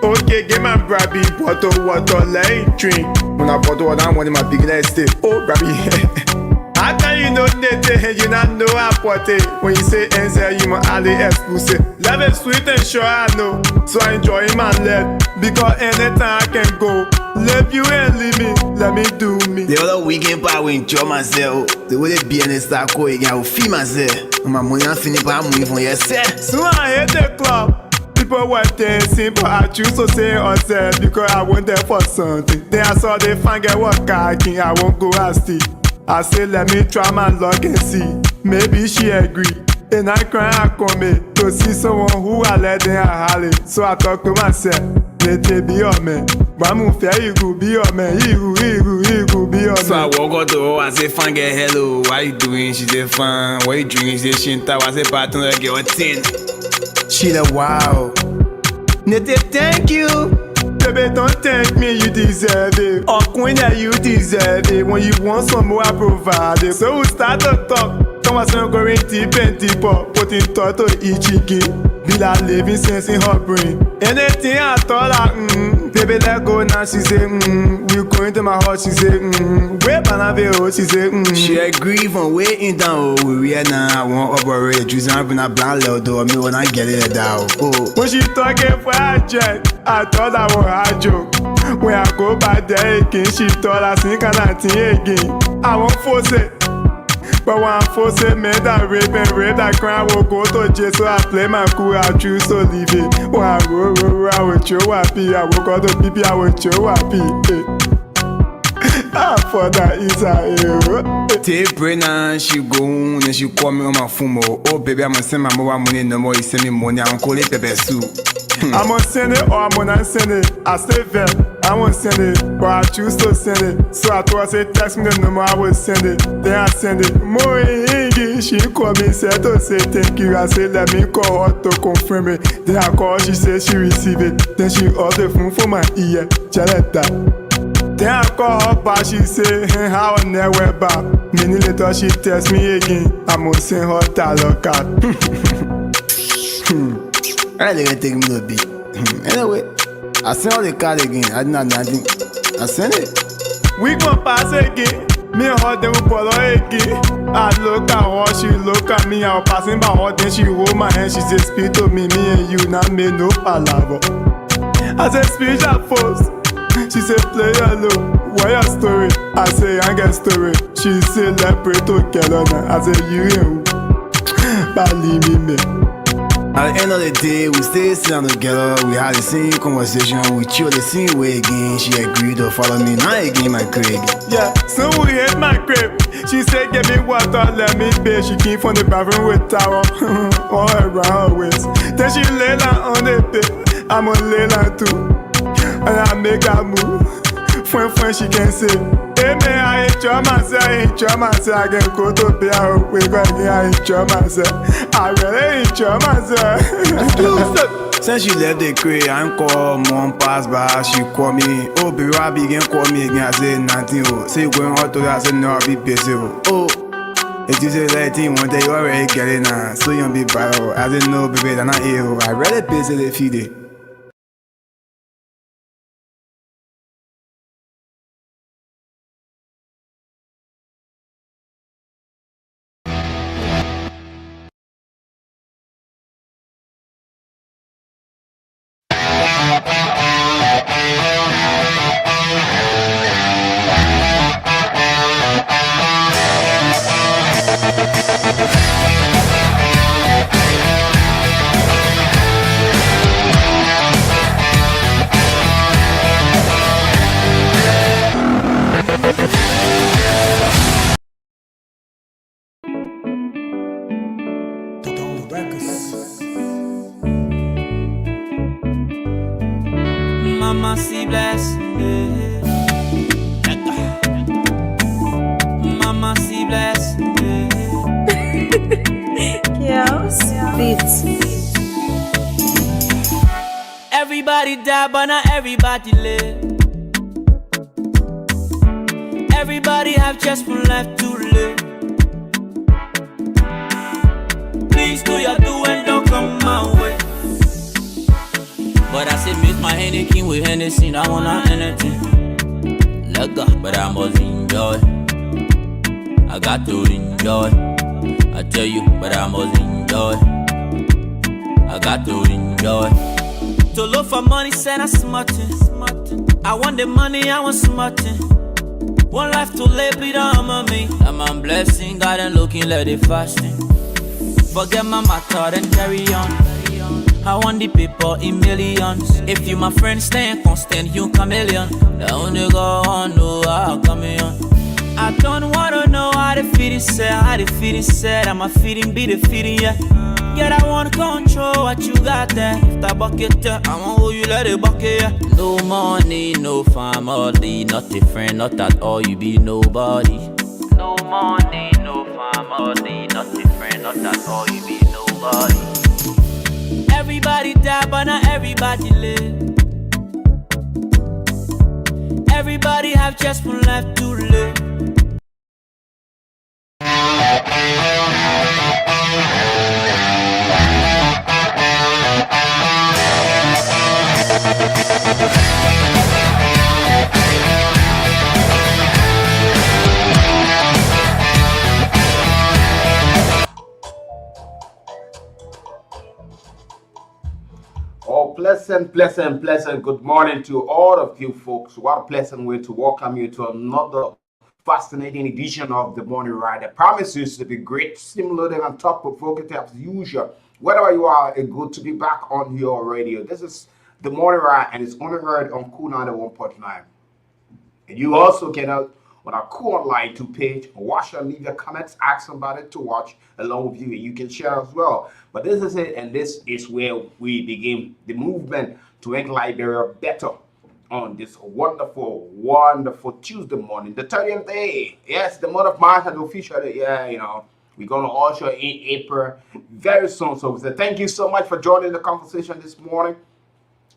Okay, get my brabby, water, let drink. When I bought water, I'm one of my big legs. Oh, brabby. How can you know that you not know I put it? When you say NZ, you must alley exclusive. Love is sweet and sure I know. So I enjoy my life. Because anytime I can go. Love you and leave me, let me do me. The other weekend I will enjoy myself. The way they be in the start going, I will feel myself. My money I'm finna buy money from yourself. So I hit the club. People were dancing, but I choose to say myself because I went there for something. Then I saw the fine girl was kayaking, I won't go and see. I said let me try my luck and see. Maybe she agree. And I cry I come to see someone who I let them holler. So I talk to myself, let it be your man. But I'm fair, you could be your man. You could be your man. So I walk out the door, I say fine girl, hello, what you doing? She say fine, what you drinking? She say she ain't tired. I say partner, girl, 10. She like wow. Nete, thank you. Baby, don't thank me, you deserve it. Oh, queen, you deserve it. When you want some more, I provide it. So we start to talk. Conversation going deep and deeper. Putting thought to each chicken. Be like living sense in her brain. Anything I thought like, baby, let go now. She say, we going to my heart. She say, wait, banana, she say, She agree from waiting down. We are now. I want operate. Juice and been a blind little door. Me when I get it down. Oh. When she talking for a jet, I thought I was a joke. When I go back there again, she thought I think and again. I won't force it. But when I force it, man, that rape that crime will go to jail. So I play my cool, I choose to leave it. When I roll, I will chill happy. I will go to PP, I will chill happy. For that is a hero. Take brain and she go and she call me on my phone. Oh baby, I'm gonna send my mobile money no more. You send me money, I'm gonna call it pepper soup. I'm gonna send it or I'm gonna send it. I stay there, I won't send it, but I choose to send it. So I thought I said text me the number, I will send it. Then I send it. More she called me, said to say thank you. I said let me call her to confirm it. Then I call, she said she received it. Then she ordered the phone for my ear. Jaletta. Then I call her back, she say, hey, how I never back. Minute later she text me again. I'm gonna send her dollar card. I think it take me a little bit. Anyway, I sent her the card again. I did not nothing. I sent it. We gon' pass again. Me and her then we follow again. I look at her, she look at me. I was passing by her, then she hold my hand. She say, speak to me and you not make no palaver. I said, speak that first. She said, play alone. What your story? I say, I get story. She said, let's pray together now. I said, you and who? Believe me, man. At the end of the day, we stay sitting together. We had the same conversation. We chill the same way again. She agreed to follow me. Now again, my crib. Yeah, so we hit my crib. She said, give me water, let me bathe. She came from the bathroom with towel all around her waist. Then she lay down on the bed. I'm gonna lay down too. And I make her move. When she can say, hey man, I enjoy myself, I can go to bed, I enjoy myself. I really enjoy myself. Since she left the crib, I call mom pass by, she call me. Oh baby, why begin call me again? I said nothing. Oh, say you going out to that? I said no, I'll be busy. Oh, if you say that thing one day, you already get it now. So you don't be bad. I said no, baby, they're not here. I really busy the feed it. Mama see bless, Mama see bless, Yes, beats. Everybody die, but not everybody live. Everybody have just one life to live. Please do your do and don't come my way. But I said miss my Hennessy with Hennessy, I wanna anything. Let go, but I must enjoy. I got to enjoy. I tell you, but I must enjoy. I got to enjoy. To look for money, said I'm smarting. I want the money, I want smarting. One life to live, it on me. I'm a blessing, God and looking like the fasting. Forget my matter and carry on. I want the people in millions. If you my friend, stay constant, you chameleon. The only go on, know how come on. I don't wanna know how the feeling said, how the feeling said. I'm a feeling, be the feeling, yeah. Yet I wanna control what you got there. If that bucket there, I want hold you let it bucket, yeah. No money, no family, not a friend, not at all, you be nobody. No money, no family, not a friend, not at all, you be nobody. Everybody die, but not everybody live. Everybody have just one life to live. Oh, pleasant good morning to all of you folks. What a pleasant way to welcome you to another fascinating edition of the Morning Ride. I promise you to be great, stimulating, and thought-provoking as usual. Wherever you are, it's good to be back on your radio. This is the Morning Ride, and it's only heard on KOOL 91.9. And you also get out on our KOOL Online 2 page, watch and leave your comments, ask somebody to watch along with you. You can share as well. But this is it, and this is where we begin the movement to make Liberia better on this wonderful, wonderful Tuesday morning, the 30th day. Yes, the month of March has officially, we're going to usher in April very soon. So we say thank you so much for joining the conversation this morning.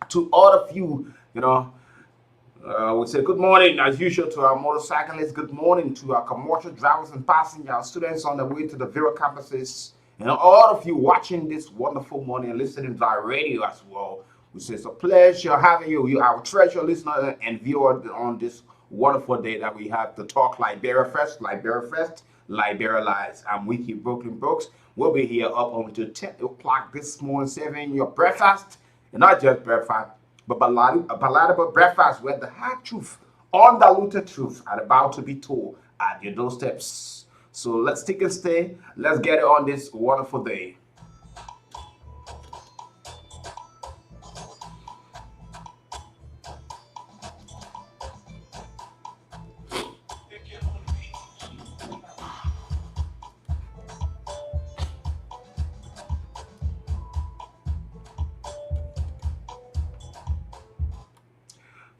To all of you, we say good morning, as usual, to our motorcyclists. Good morning to our commercial drivers and passengers, students on the way to the Vero campuses, and all of you watching this wonderful morning and listening to our radio as well. We say it's a pleasure having you. You are a treasure listener and viewer on this wonderful day that we have to talk Liberia Fest, Liberia Lives. I'm WEEKIE Brooklyn Brooks. We'll be here up until 10 o'clock this morning, serving your breakfast, and not just breakfast, but a palatable breakfast where the hard truth, undiluted truth, are about to be told at your doorsteps. So let's take a stay. Let's get it on this wonderful day.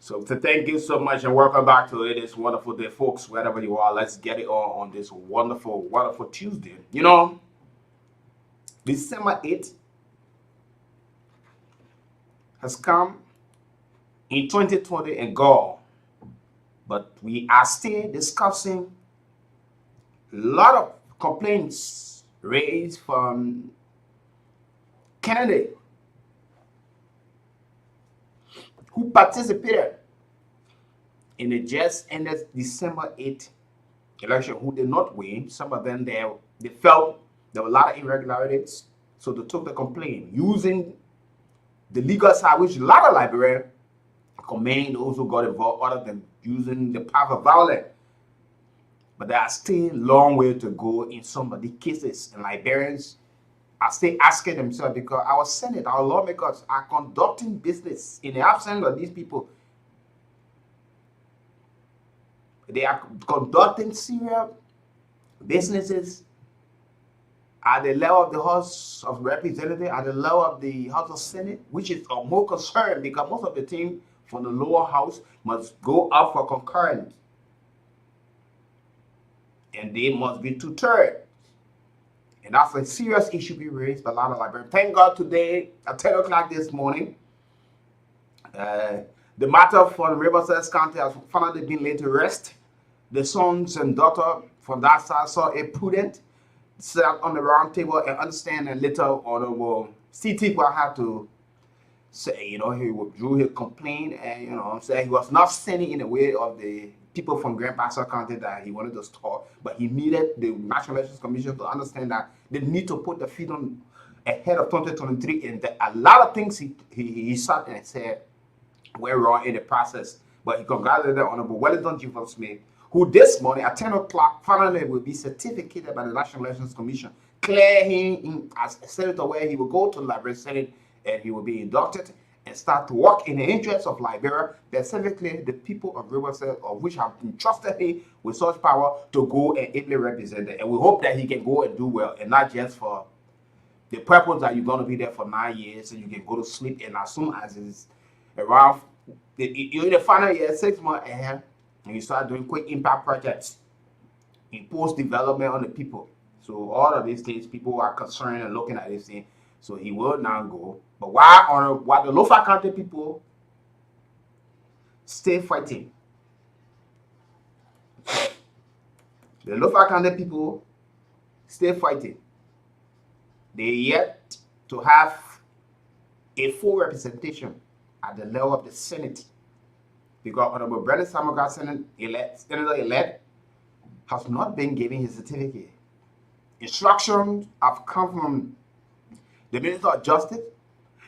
So thank you so much and welcome back to it. It's wonderful day, folks. Wherever you are, let's get it on this wonderful, wonderful Tuesday. You know, December 8th has come in 2020 and gone, but we are still discussing a lot of complaints raised from candidates who participated in the just ended December 8th election, who did not win. Some of them, they felt there were a lot of irregularities, so they took the complaint using the legal side, which a lot of Liberians commend those who got involved, other than using the power of violence. But there are still a long way to go in some of the cases, and Liberians are still asking themselves, because our Senate, our lawmakers are conducting business in the absence of these people. They are conducting serious businesses at the level of the House of Representatives, at the level of the House of Senate, which is of more concern because most of the team from the lower house must go up for concurrence. And they must be 2/3. And that's a serious issue being raised by a lot of Liberians. Thank God today at 10 o'clock this morning, the matter for Riverside County has finally been laid to rest. The sons and daughter from that side saw a prudent sit on the round table and understand, and later on will CT will have to say, he withdrew his complaint and, said he was not standing in the way of the people from Grand Pastor County that he wanted to stop, but he needed the National Elections Commission to understand that they need to put the feet on ahead of 2023, and that a lot of things he sat and said were wrong in the process. But he congratulated the Honorable Wellington Jefferson Smith, who this morning at 10 o'clock finally will be certificated by the National Elections Commission, clear him as a senator, where he will go to the Liberia Senate and he will be inducted and start to work in the interests of Liberia, specifically the people of Riverside, of which have entrusted him with such power to go and ably represent them. And we hope that he can go and do well, and not just for the purpose that you're going to be there for 9 years and you can go to sleep, and as soon as it's around, you're in the final year, 6 months ahead, and you start doing quick impact projects, impose development on the people. So all of these things, people are concerned and looking at this thing. So he will now go. But while the Lofa County people stay fighting, the Lofa County people stay fighting, they yet to have a full representation at the level of the Senate, because Honorable Brandon Samuel, Senator-elect, has not been given his certificate. Instructions have come from the Minister of Justice,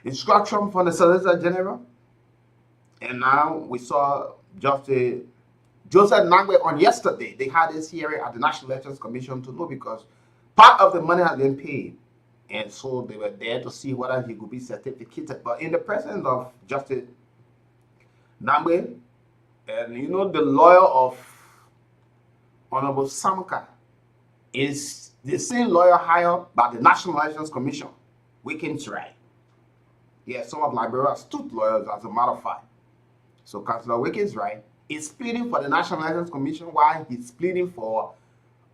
instruction from the Solicitor General, and now we saw Justice Joseph Nangwe on yesterday. They had this hearing at the National Elections Commission to know, because part of the money has been paid, and so they were there to see whether he could be certificated. But in the presence of Justice Nangwe, and the lawyer of Honorable Samuka is the same lawyer hired by the National Elections Commission, WEEKIE's right. Yeah, some of Liberia's astute lawyers, as a matter of fact. So Councillor WEEKIE's right is pleading for the National Elections Commission while he's pleading for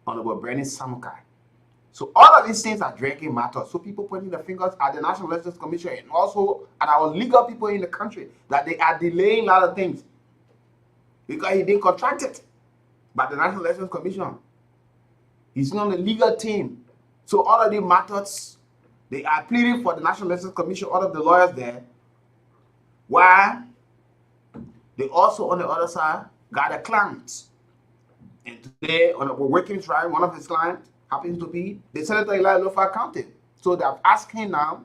Honorable Brandon Samuka. So all of these things are dragging matters. So people pointing the fingers at the National Elections Commission and also at our legal people in the country, that they are delaying a lot of things because he didn't contract it by the National Elections Commission. He's not on the legal team. So all of these matters, they are pleading for the National Elections Commission, all of the lawyers there, while they also on the other side got a client. And today, we're working try, one of his clients happens to be the Senator Eli Lofa County. So they're asking now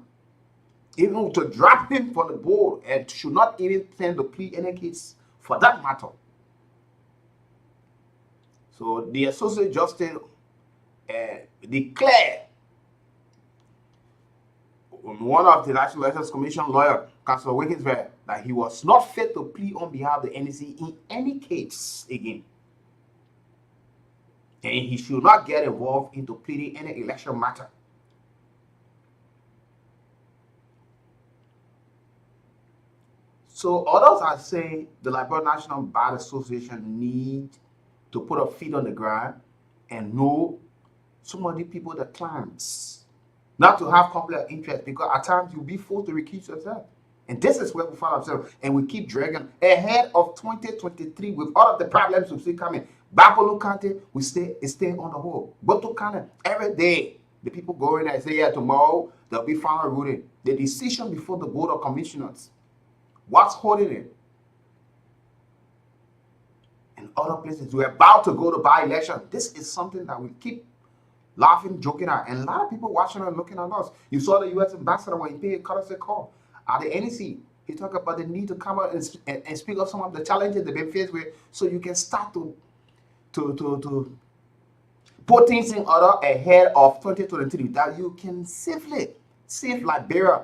even to drop him from the board and should not even send to plead any case for that matter. So the Associate Justice declared one of the National Elections Commission lawyer, Councillor WEEKIE, that he was not fit to plead on behalf of the NEC in any case again. And he should not get involved into pleading any election matter. So others are saying the Liberia National Bar Association need to put a feet on the ground and know some of the people, the clients, not to have conflict of interest, because at times you'll be forced to recuse yourself. And this is where we find ourselves, and we keep dragging ahead of 2023 with all of the problems we see coming. Bapolu County, we stay on the whole. Boto County, every day, the people go in and say, yeah, tomorrow there'll be final ruling. The decision before the Board of Commissioners, what's holding it? In other places, we're about to go to by-election. This is something that we keep laughing, joking at, and a lot of people watching and looking at us. You saw the U.S. ambassador when he paid a courtesy call at the NEC. He talked about the need to come out and speak of some of the challenges they've been faced with, so you can start to put things in order ahead of 2023, that you can safely save Liberia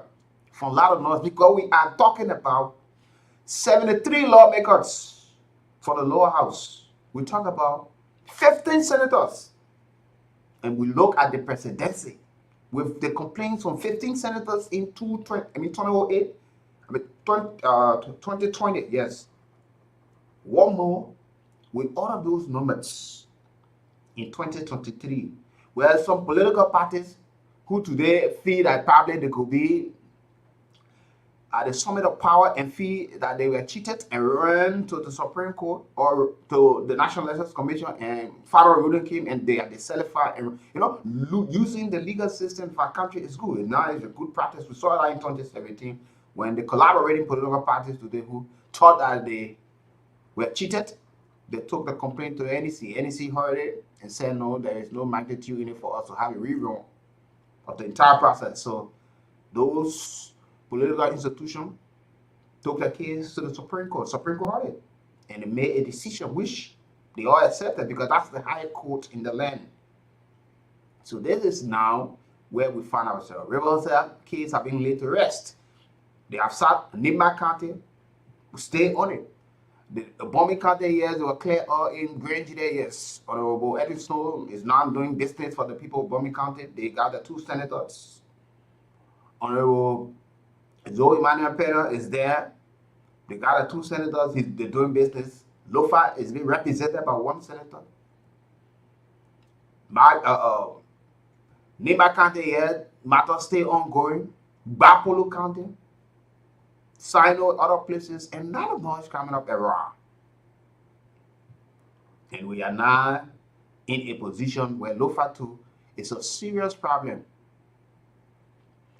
from a lot of noise, because we are talking about 73 lawmakers for the lower house. We talk about 15 senators, and we look at the presidency with the complaints from 15 senators in 2008, 2020, yes. One more with all of those numbers in 2023, where some political parties who today feel that probably they could be at the summit of power and feel that they were cheated and ran to the Supreme Court or to the National Elections Commission, and final ruling came and they are disqualified. And using the legal system for our country is good. Now it's a good practice. We saw that in 2017 when the collaborating political parties today who thought that they were cheated, they took the complaint to the NEC. NEC heard it and said, no, there is no magnitude in it for us to have a rerun of the entire process. So those political institutions took the case to the Supreme Court. Supreme Court heard it. And they made a decision which they all accepted because that's the highest court in the land. So this is now where we find ourselves. Riverside case have been laid to rest. They have sat Nima County, stay on it. The Bombay County years were clear in Grange there, yes. Honorable Eddie Snow is now doing business for the people of Bombay County. They got the 2 senators. Honorable Joe Emmanuel Pena is there. They got the 2 senators. They're doing business. Lofa is being represented by 1 senator. Nima County here, matter stay ongoing. Bapolo County, Sino, other places, and a lot of noise coming up around. And we are now in a position where Lofa 2 is a serious problem.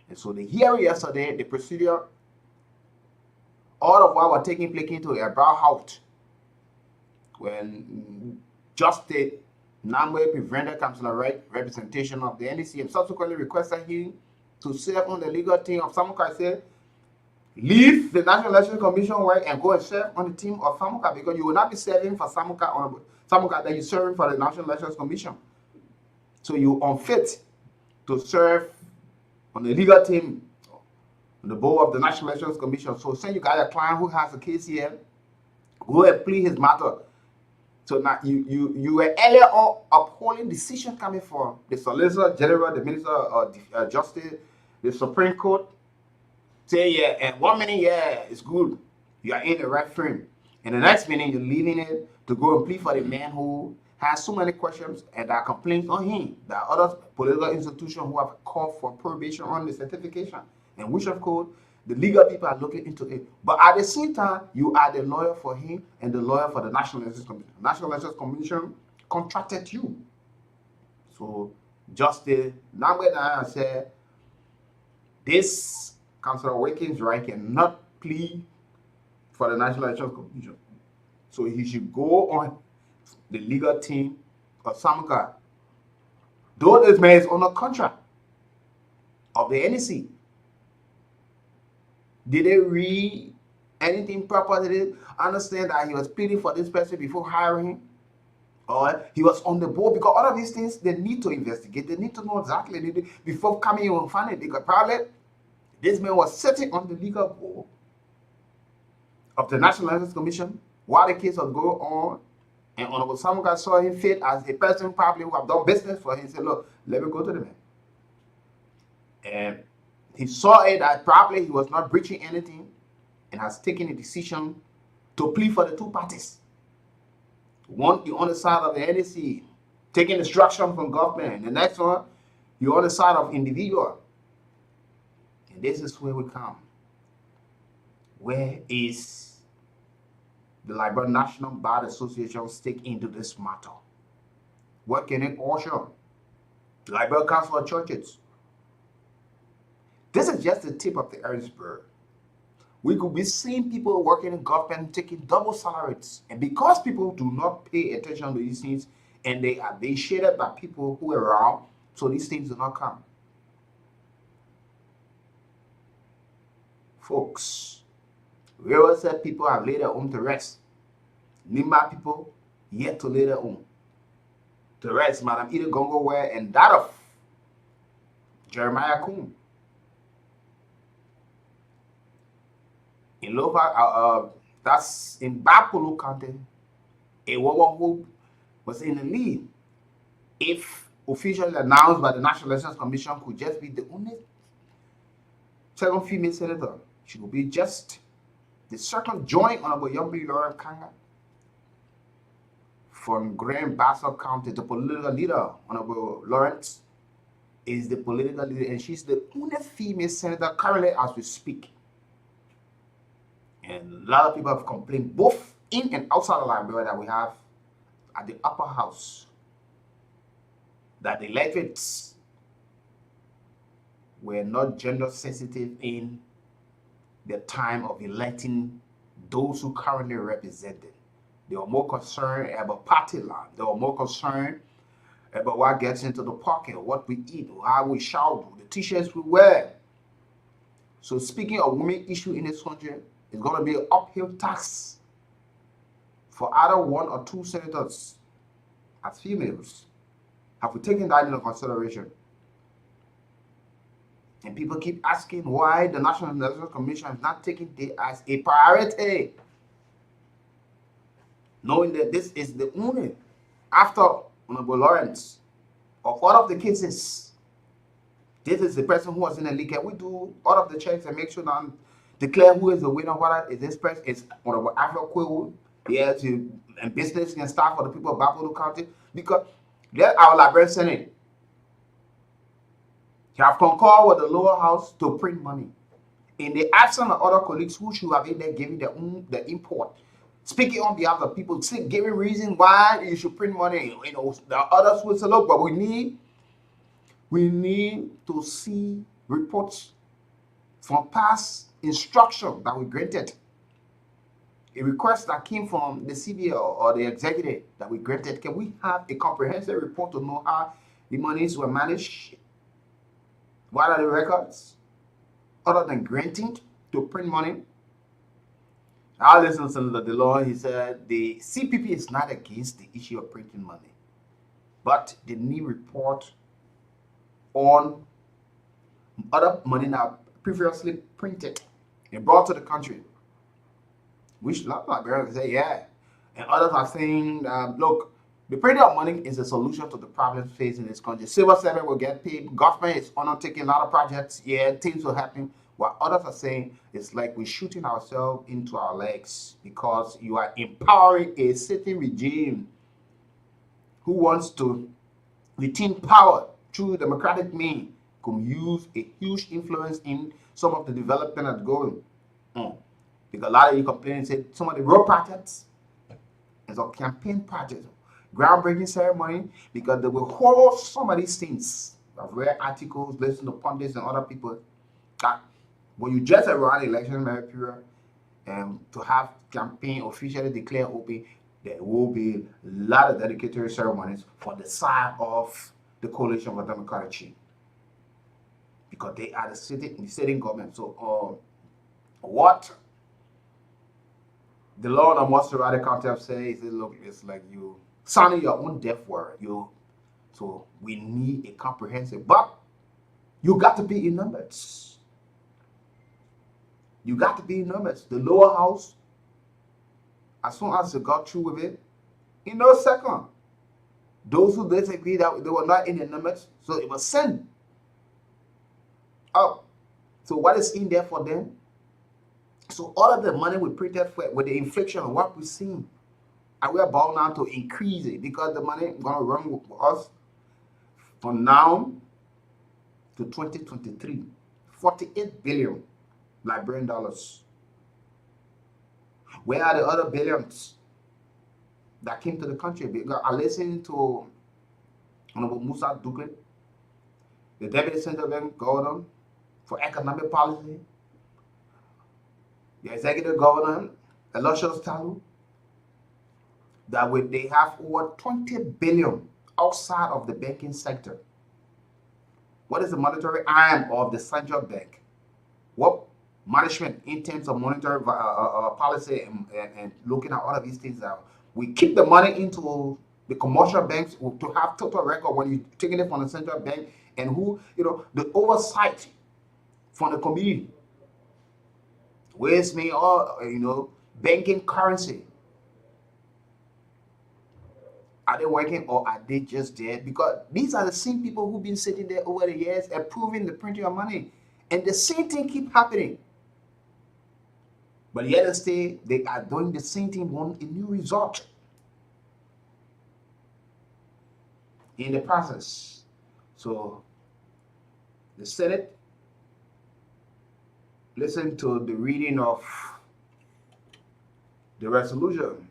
And so the hearing yesterday, the procedure, all of what were taking place into a brow out when Justice Namwe prevented Councillor representation of the NDC and subsequently requested him to serve on the legal team of Samuka. Said, leave the National Election Commission work and go and serve on the team of Samuka because you will not be serving for Samuka that you're serving for the National Election Commission. So you're unfit to serve on the legal team on the board of the National Elections Commission. So since you got a client who has a case here, go and plead his matter. So now you were earlier on upholding decision coming from the Solicitor General, the Minister of Justice, the Supreme Court. Say, yeah, and 1 minute, yeah, it's good. You are in the right frame. And the next minute, you're leaving it to go and plead for the man who has so many questions and there are complaints on him. There are other political institutions who have called for prohibition on the certification. And which, of course, the legal people are looking into it. But at the same time, you are the lawyer for him and the lawyer for the National Elections Commission. The National Elections Commission contracted you. So Justice Nambeda said, this Councillor Watkins right cannot plead for the National Elections Commission. So he should go on the legal team of Samuka. Though this man is on a contract of the NEC. Did they read anything proper? Did they understand that he was pleading for this person before hiring him? Or he was on the board? Because all of these things, they need to investigate. They need to know exactly before coming in and finding it. Because probably this man was sitting on the legal board of the National Elections Commission while the case was going on. And Honorable Samuka saw him fit as a person probably who have done business for him. He said, look, let me go to the man. And he saw it that probably he was not breaching anything and has taken a decision to plead for the 2 parties. One, you're on the side of the NEC, taking instruction from government. The next one, you're on the side of individual. And this is where we come. Where is the Liberian National Bar Association stake into this matter? What can it usher? The Liberian Council of Churches. This is just the tip of the iceberg. We could be seeing people working in government taking double salaries. And because people do not pay attention to these things and they are being shaded by people who are around, so these things do not come. Folks, River said people have laid their home to rest. Nima people yet to lay their home to rest. Madam Ida Gongo Ware and that of Jeremiah Coon. In Lofa, that's in Bapolo County, a woman who was in the lead, if officially announced by the National Elections Commission, could just be the only second female senator. She will be just the second joint Honorable Yombi Lauren Kanga from Grand Bassa County. The political leader, Honorable Lawrence, is the political leader, and she's the only female senator currently as we speak. And a lot of people have complained, both in and outside of Liberia, that we have at the upper house, that the electorates were not gender sensitive in the time of electing those who currently represent them. They were more concerned about party line. They were more concerned about what gets into the pocket, what we eat, how we shower, the t-shirts we wear. So speaking of women issue in this country, it's going to be an uphill task for either one or two senators as females. Have we taken that into consideration? And people keep asking why the National Electoral Commission is not taking it as a priority, knowing that this is the only, after Honorable Lawrence, of all of the cases, this is the person who was in the league. We do all of the checks and make sure that declare who is the winner. Whether is this person is Honorable KOOL, yes, and business and staff for the people of Bapolo County, because they're our Liberian Senate. You have concurred with the lower house to print money. In the absence of other colleagues who should have been there giving the import, speaking on behalf of people, giving reason why you should print money. You know, the others will say, look, but we need to see reports from past instruction that we granted. A request that came from the CBO or the executive that we granted. Can we have a comprehensive report to know how the monies were managed? What are the records? Other than granting to print money. I listened to Senator DeLore. He said the CPP is not against the issue of printing money, but they need report on other money now previously printed and brought to the country. Which a lot of Liberians say, yeah. And others are saying, look, the printing of money is a solution to the problems facing this country. Civil servant will get paid. Government is undertaking a lot of projects. Yeah, things will happen. What others are saying is like we're shooting ourselves into our legs because you are empowering a sitting regime who wants to retain power through democratic means, can use a huge influence in some of the development that's going on. Because a lot of you complain and say some of the road projects is a campaign project, groundbreaking ceremony, because they will follow some of these things. I've read articles, listen to pundits and other people that when you just around the election period and to have campaign officially declared open, there will be a lot of dedicatory ceremonies for the side of the coalition for democratic change, because they are the sitting government. So what the Lord of Mosterati County have said is, look, it's like you sounding your own deaf word. So we need a comprehensive, but you got to be in numbers. You got to be in numbers. The lower house, as soon as they got through with it, in no second, those who disagree that they were not in the numbers, so it was sent up. So what is in there for them? So all of the money we printed for with the inflation of what we've seen, and we're bound now to increase it because the money is going to run with us from now to 2023, 48 billion Liberian dollars. Where are the other billions that came to the country? Because I listened to Honorable Musa Duque, the Deputy Central Bank Governor for Economic Policy, the Executive Governor, Eloshus Talu, that they have over 20 billion outside of the banking sector. What is the monetary arm of the central bank? What management in terms of monetary policy and looking at all of these things out? We keep the money into the commercial banks to have total record when you're taking it from the central bank, and who, the oversight from the community. Where's me all, banking currency? Are they working or are they just there? Because these are the same people who've been sitting there over the years approving the printing of money. And the same thing keep happening. But yet they are doing the same thing, want a new result in the process. So the Senate, listen to the reading of the resolution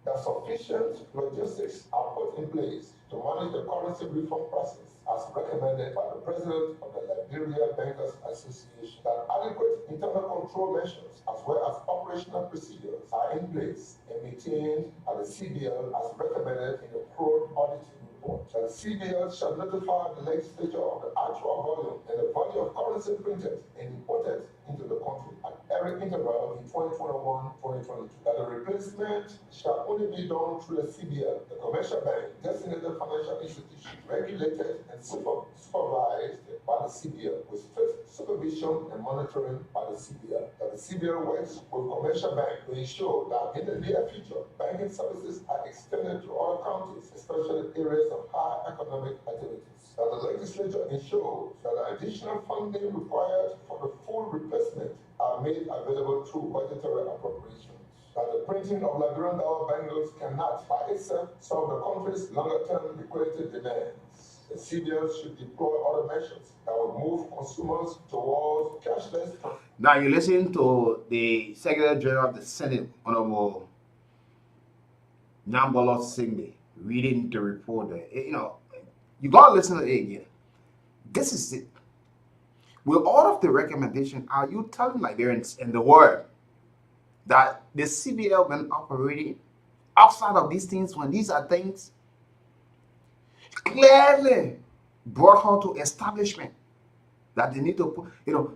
that sufficient logistics are put in place to manage the currency reform process as recommended by the President of the Liberia Bankers Association, that adequate internal control measures as well as operational procedures are in place and maintained at the CBL as recommended in the Code auditing report, that the CBL shall notify the legislature of the actual volume and the value of currency printed and imported into the country at every interval in 2021-2022, that the replacement shall only be done through the CBL, the commercial bank, designated financial institution, regulated and supervised by the CBL, with strict supervision and monitoring by the CBL. That the CBL works with commercial bank to ensure that in the near future, banking services are extended to other counties, especially areas of high economic activities. That the legislature ensures that the additional funding required for the full replacement are made available through budgetary appropriations. That the printing of Liberian dollar banknotes cannot by itself solve the country's longer-term liquidity demands. The CBL should deploy other measures that will move consumers towards cashless. Now you listen to the Secretary General of the Senate, Honorable Nyambolo Singbe, reading the report there. You gotta listen to it again. This is it. With all of the recommendation, are you telling Liberians in the world that the CBL when operating outside of these things, when these are things clearly brought her to establishment that they need to put,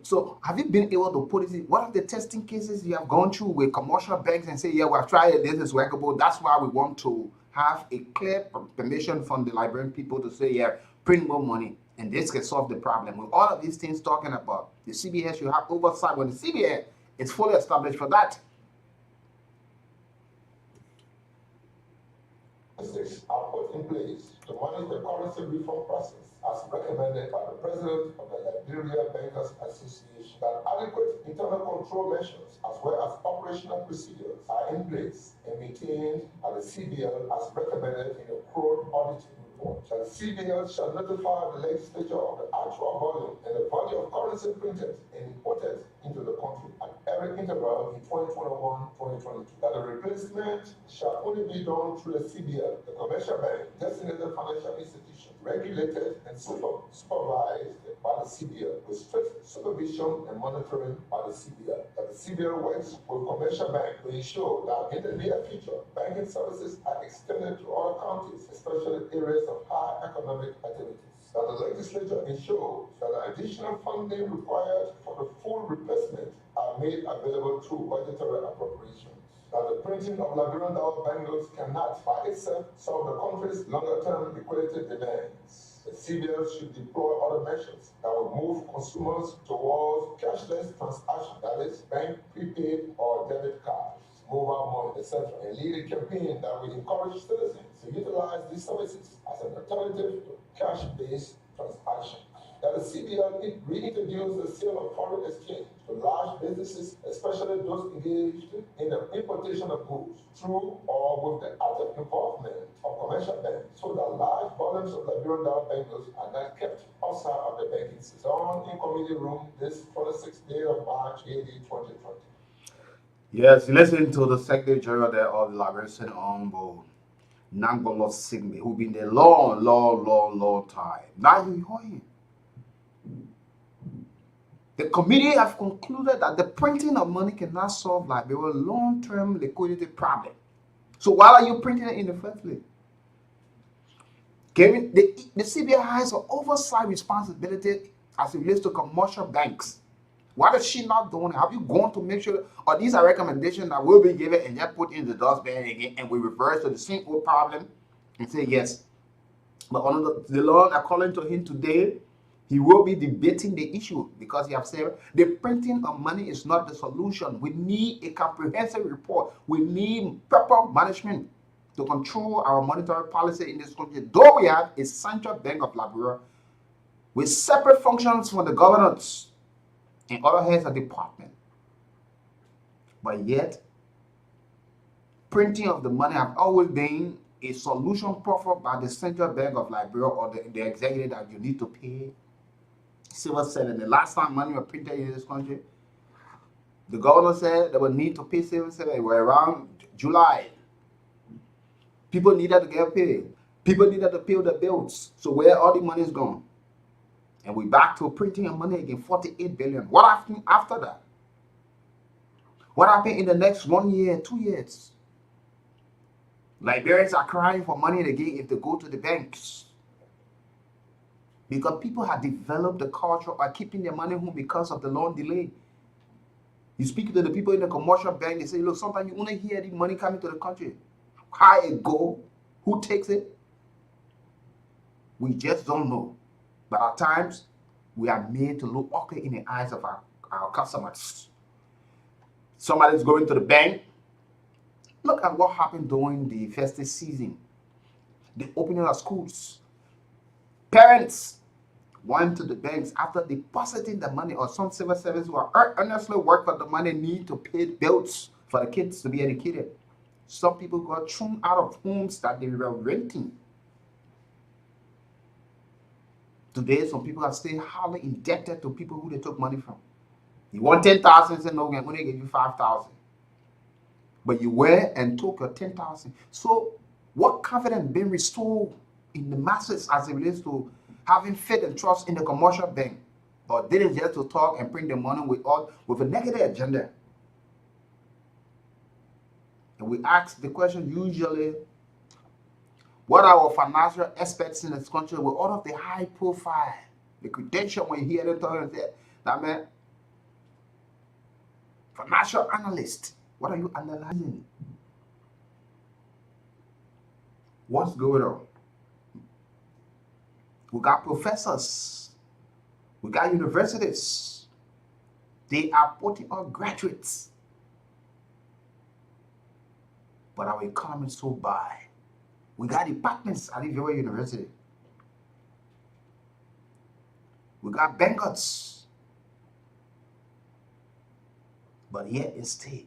so have you been able to put it in one of the testing cases you have gone through with commercial banks and say, yeah, we have tried it, this is workable, that's why we want to have a clear permission from the Liberian people to say, yeah, print more money, and this can solve the problem. With all of these things talking about, the CBS should have oversight when the CBS is fully established for that. Are put in place to manage the currency reform process as recommended by the President of the Liberia Bankers Association, that adequate internal control measures as well as operational procedures are in place and maintained at the CBL as recommended in the Code auditing report. That the CBL shall notify the legislature of the actual volume and the value of currency printed and imported into the country at every interval in 2021-2022. That the replacement shall only be done through the CBL, the commercial bank, designated financial institution, regulated and supervised by the CBL, with strict supervision and monitoring by the CBL. That the CBL works with commercial bank to ensure that in the near future, banking services are extended to other counties, especially areas of high economic activities. That the legislature ensures that the additional funding required for the full replacement are made available through budgetary appropriations. That the printing of Liberian dollar banknotes cannot by itself solve the country's longer-term liquidity demands. The CBL should deploy other measures that will move consumers towards cashless transactions, that is, bank prepaid or debit cards, mobile money, etc., and lead a campaign that will encourage citizens to utilize these services as an alternative to cash-based transactions. That the CBL reintroduce the sale of foreign exchange to large businesses, especially those engaged in the importation of goods, through or with the active involvement of commercial banks, so that large volumes of Liberian dollar banknotes are not kept outside of the banking system. On in committee room this 26th day of March, AD 2020. Yes, listen to the Secretary General there of the Liberian Senate, Honorable Nyambolo Singbe, who been there long time. Now you hear him. The committee have concluded that the printing of money cannot solve Liberia's long-term liquidity problem. So why are you printing it in the first place? The CBI has an oversight responsibility as it relates to commercial banks. Why is she not doing it? Have you gone to make sure, or these are recommendations that will be given and just put in the dustbin again, and we reverse to the same old problem and say yes. But on the Lord, according to him today, he will be debating the issue because he has said the printing of money is not the solution. We need a comprehensive report. We need proper management to control our monetary policy in this country. Though we have a central bank of Liberia with separate functions from the governors and other heads of department, but yet printing of the money have always been a solution proffered by the Central Bank of Liberia or the executive that you need to pay civil servant. The last time money was printed in this country, the governor said they would need to pay civil servant. We're around July. People needed to get paid. People needed to pay the bills. So where all the money is gone? And we back to printing money again, 48 billion. What happened after that? What happened in the next 1 year, 2 years? Liberians are crying for money again if they go to the banks. Because people have developed the culture of keeping their money home because of the loan delay. You speak to the people in the commercial bank, they say, look, sometimes you only hear the money coming to the country. How it go? Who takes it? We just don't know. But at times, we are made to look ugly in the eyes of our customers. Somebody's going to the bank. Look at what happened during the festive season. The opening of schools. Parents went to the banks after depositing the money, or some civil servants who are earnestly work for the money need to pay bills for the kids to be educated. Some people got thrown out of homes that they were renting. Today, some people are still highly indebted to people who they took money from. You want 10,000, say no, I'm going to give you 5,000. But you went and took your 10,000. So, what confidence being restored in the masses as it relates to having faith and trust in the commercial bank? Or did it just to talk and print the money with a negative agenda? And we ask the question usually, what are our financial experts in this country with all of the high profile, the credential when you hear them talking that man, financial analyst, what are you analyzing? What's going on? We got professors, we got universities, they are putting on graduates. But our economy is so bad. We got departments at LIBERIA University. We got bankers. But yet instead,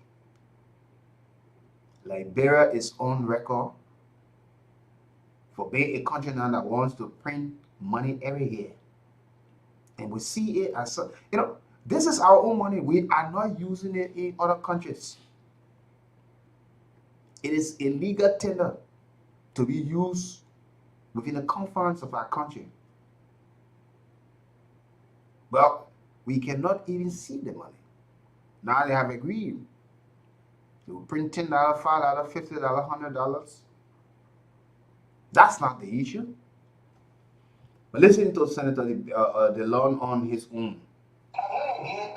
Liberia is on record for being a country now that wants to print money every year. And we see it as, this is our own money. We are not using it in other countries. It is a legal tender to be used within the confines of our country. Well, we cannot even see the money. Now they have agreed to print $10, $5, $50, $100. That's not the issue. But listen to Senator DeLon on his own.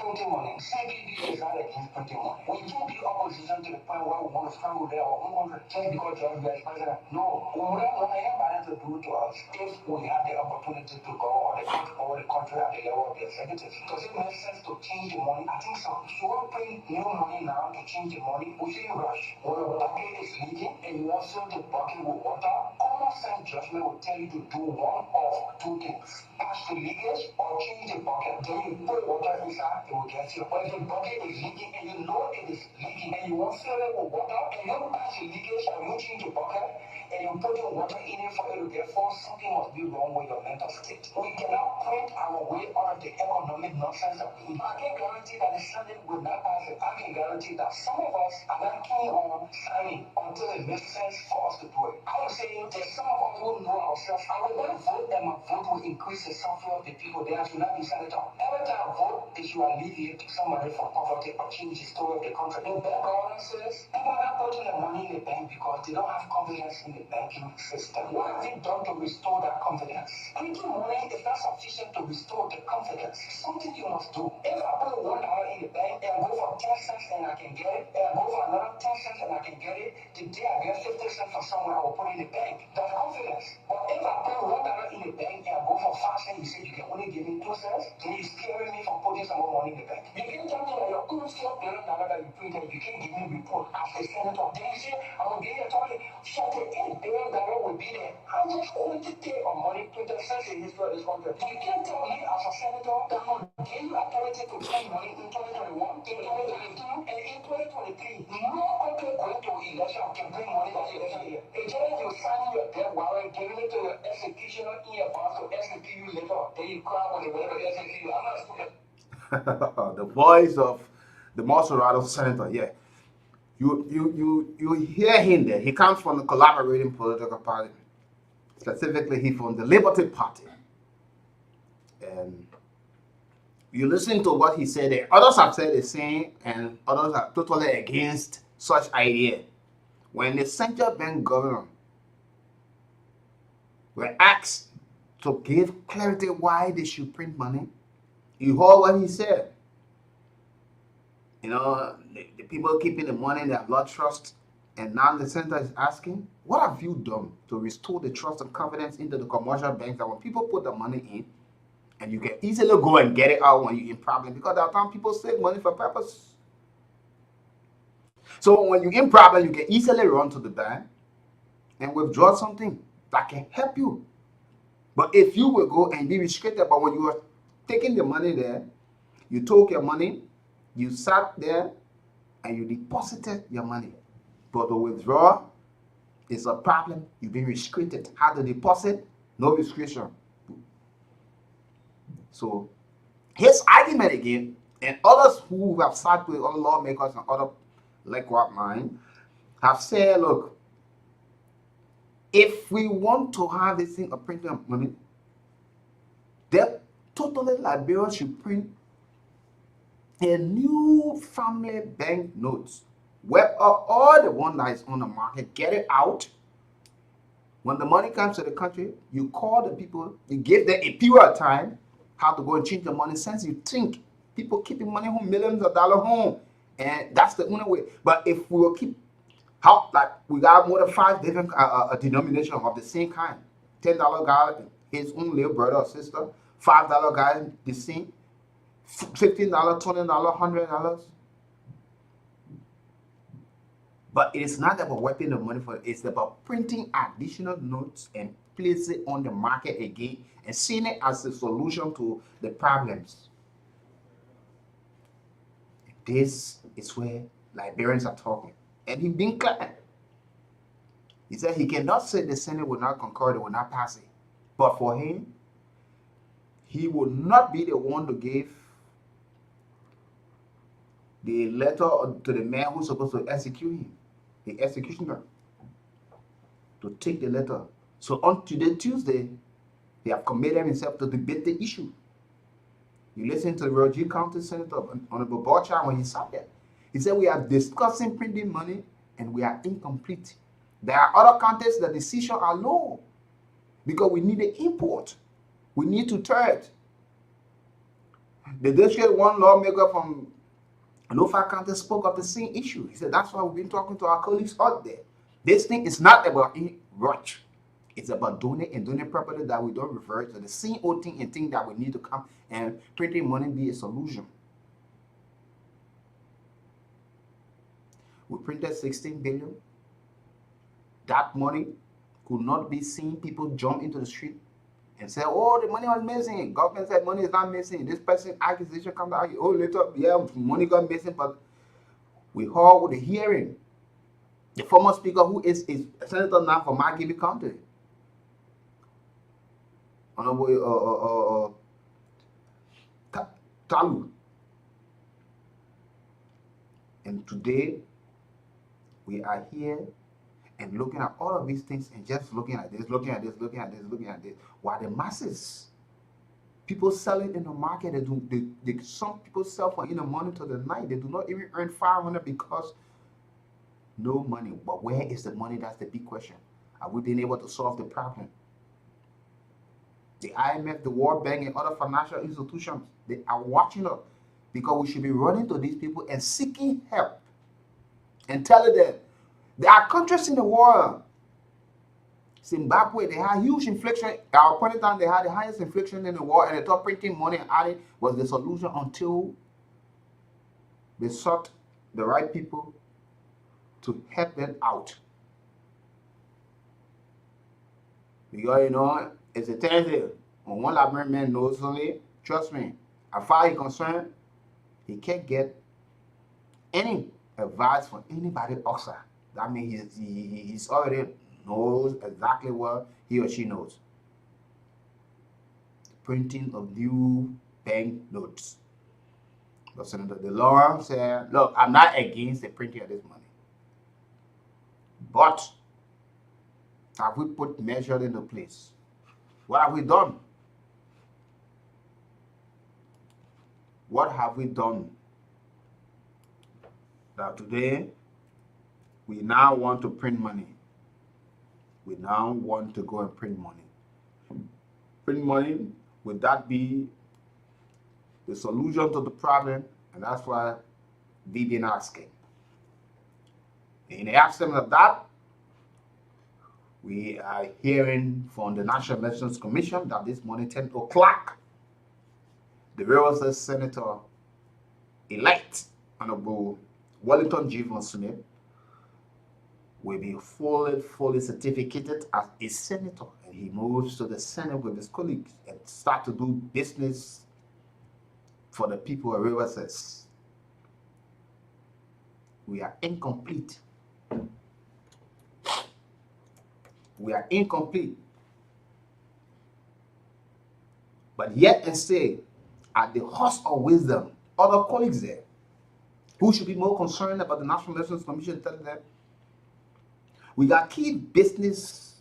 Printing money. CBD is not against printing money. We can't be opposition to the point where we want to stand there or we want to just because you are president. No, we don't want anybody to do to us if we have the opportunity to go or the country at the level of the executive. Does it make sense to change the money? I think so. If you want to print new money now to change the money, we shouldn't rush. When your bucket is leaking and you want to fill the bucket with water, common sense judgment will tell you to do one of two things. Patch the leakage or change the bucket. Then you put water inside, it will get you. When the bucket is leaking and you know it is leaking and you want to fill it with water and you patch the leakage or you change the bucket and you put the water in it for it to get full, something must be wrong with your mental state. We cannot print our way out of the economic nonsense that we do. I can guarantee that the Senate will not pass it. I can guarantee that some of us are not keen on signing until it makes sense for us to do it. I would say there's some of us who know ourselves. I will not vote and my vote will increase the suffering of the people. Then I should not be senator. Every time I vote, they should alleviate somebody from poverty or change the story of the country. The bank government says people are not putting their money in the bank because they don't have confidence in the banking system. What have they done to restore that confidence? Printing money is not sufficient to restore the confidence. Something you must do. If I put $1 in the bank and I go for 10 cents and I can get it, and I go for another 10 cents and I can get it, the day I get 50 cents from somewhere, I will put it in the bank. That's confidence. But if I put $1 in the bank and I go for 5 cents, you say you can only give me 2 cents, then you're scaring me from putting some more money in the bank. You can't tell me that your own $4 billion that you printed, you can't give me a report as a senator. Then you say, I'm going to give you a target. $48 billion will be there. How much quantity of money printed since the history of this country? You can't tell me as a senator that I'm going to give you authority to print money in 2021, in 2022, and in 2023. No country going to election can bring money that election year. It's just you signing your debt warrant, giving it to your executioner in your boss to execute you later. Then you cry when they whatever execute you. I'm not stupid. The voice of the Maserado senator, yeah. You hear him there. He comes from the collaborating political party. Specifically, he from the Liberty Party. And you listen to what he said there. Others have said the same, and others are totally against such idea. When the central bank governor were asked to give clarity why they should print money, you heard what he said. You know, the people keeping the money, they have lost trust. And now the center is asking, what have you done to restore the trust and confidence into the commercial banks that when people put the money in, and you can easily go and get it out when you're in problem, because there are times people save money for purpose. So when you're in problem, you can easily run to the bank and withdraw something that can help you. But if you will go and be restricted, but when you are taking the money there, you took your money, you sat there, and you deposited your money. But the withdrawal is a problem. You've been restricted. How to deposit? No restriction. So his argument again, and others who have sat with other lawmakers and other like what mine have said, look, if we want to have this thing of printing of money, then totally Liberia should print a new family bank notes where all the one that is on the market, get it out. When the money comes to the country, you call the people, you give them a period of time how to go and change the money, since you think people keeping money home, millions of dollars home, and that's the only way. But if we will keep how, like, we got more than 5 different denominations of the same kind. $10 guy, his own little brother or sister. $5 guy, the same. $15, $20, $100. But it is not about wiping the money for it. It's about printing additional notes and placing it on the market again and seeing it as a solution to the problems. This is where Liberians are talking. And he's been clear. He said he cannot say the Senate will not concur, they will not pass it. But for him, he will not be the one to give the letter to the man who's supposed to execute him, the executioner, to take the letter. So on today, Tuesday, they have committed himself to debate the issue. You listen to the Roger County Senator, Honorable Borcha, when he sat there. He said, we are discussing printing money and we are incomplete. There are other counties that the decisions are low because we need the import. We need to turn. The district one lawmaker from Norfolk County spoke of the same issue. He said, that's why we've been talking to our colleagues out there. This thing is not about rush. It's about doing it and doing it properly, that we don't revert to the same old thing and think that we need to come and printing money be a solution. We printed 16 billion. That money could not be seen. People jump into the street and say, oh, the money was missing. Government said money is not missing. This person accusation comes out. Oh, later, yeah, money got missing. But we heard with the hearing, the former speaker, who is senator now for Margibi County, Honorable Talu. And today, we are here and looking at all of these things and just looking at this, looking at this, looking at this, looking at this. While the masses, people selling in the market, some people sell for in the morning to the night. They do not even earn 500 because no money. But where is the money? That's the big question. Have we been able to solve the problem? The IMF, the World Bank, and other financial institutions, they are watching us because we should be running to these people and seeking help and telling them there are countries in the world. Zimbabwe, they had huge inflation. At our point in time, they had the highest inflation in the world, and they thought printing money and adding was the solution until they sought the right people to help them out. Because, you know, it's a terrible. When one Liberian man knows only, trust me, as far as he's concerned, he can't get any advice from anybody outside. That means he's already knows exactly what he or she knows. Printing of new bank notes. But Senator DeLore said, look, I'm not against the printing of this money. But have we put measures into place? What have we done? What have we done? That today we now want to print money. We now want to go and print money. Print money, would that be the solution to the problem? And that's why we've been asking. In the absence of that, we are hearing from the National Elections Commission that this morning, 10 o'clock, the Rivers Senator elect Honorable Wellington G. Von Smith will be fully certificated as a senator, and he moves to the Senate with his colleagues and start to do business for the people of Rivers. We are incomplete. We are incomplete. But yet and still, at the host of wisdom, other colleagues there who should be more concerned about the National Elections Commission telling them we got key business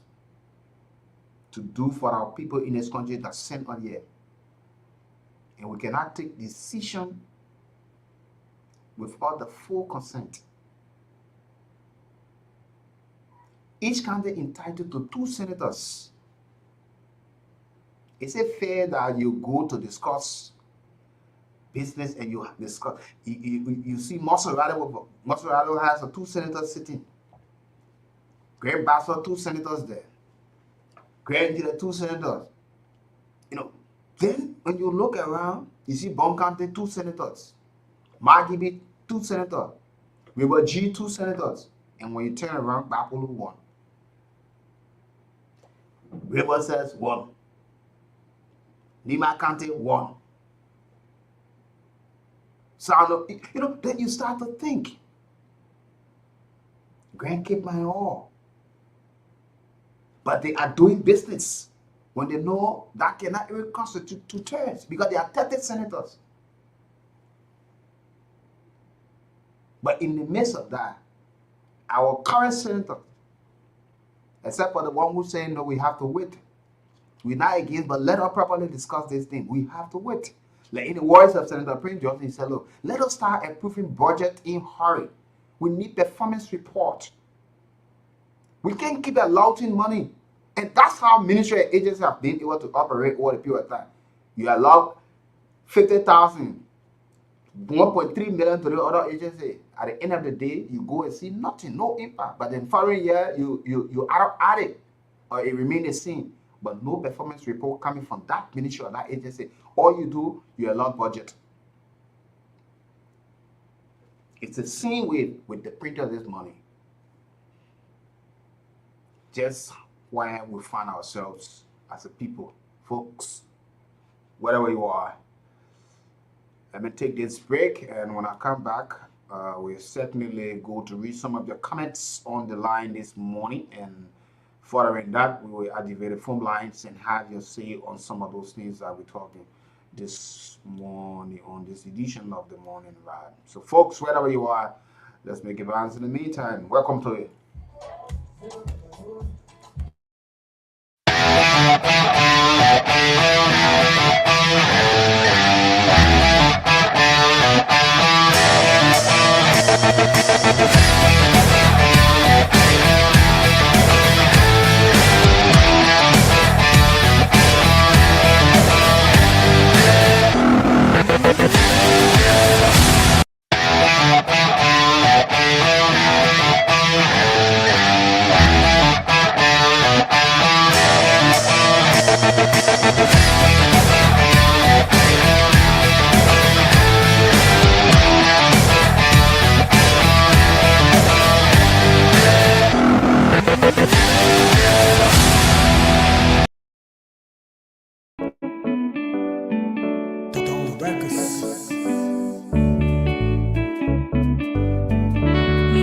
to do for our people in this country that's sent on here. And we cannot take decision without the full consent. Each candidate entitled to 2 senators. Is it fair that you go to discuss business and you discuss? You see, Maserati has 2 senators sitting. Grand Bassa, 2 senators there. Grand Dealer, 2 senators. You know, then when you look around, you see Bon County, 2 senators. Margibi, 2 senators. River G, 2 senators. And when you turn around, Bapolo, 1. River says 1. Lima County, 1. So, you know, then you start to think. Grand Cape Mine all. But they are doing business when they know that cannot even constitute 2 terms because there are 30 senators. But in the midst of that, our current senator, except for the one who's saying, no, we have to wait. We're not against, but let us properly discuss this thing. We have to wait. Like in the words of Senator Prince Johnson, he said, look, let us start approving budget in hurry. We need performance report. We can't keep allowing money. And that's how ministry agencies have been able to operate over the period of time. You allow 50,000, 1.3 million to the other agency. At the end of the day, you go and see nothing, no impact. But then following year, you add it, or it remains the same. But no performance report coming from that ministry or that agency. All you do, you allow budget. It's the same way with the printer of this money. Just where we find ourselves as a people, folks, wherever you are. Let me take this break, and when I come back, we'll certainly go to read some of the comments on the line this morning, and following that, we will activate the phone lines and have your say on some of those things that we're talking this morning on this edition of the Morning Ride. So, folks, wherever you are, let's make a balance in the meantime. Welcome to it.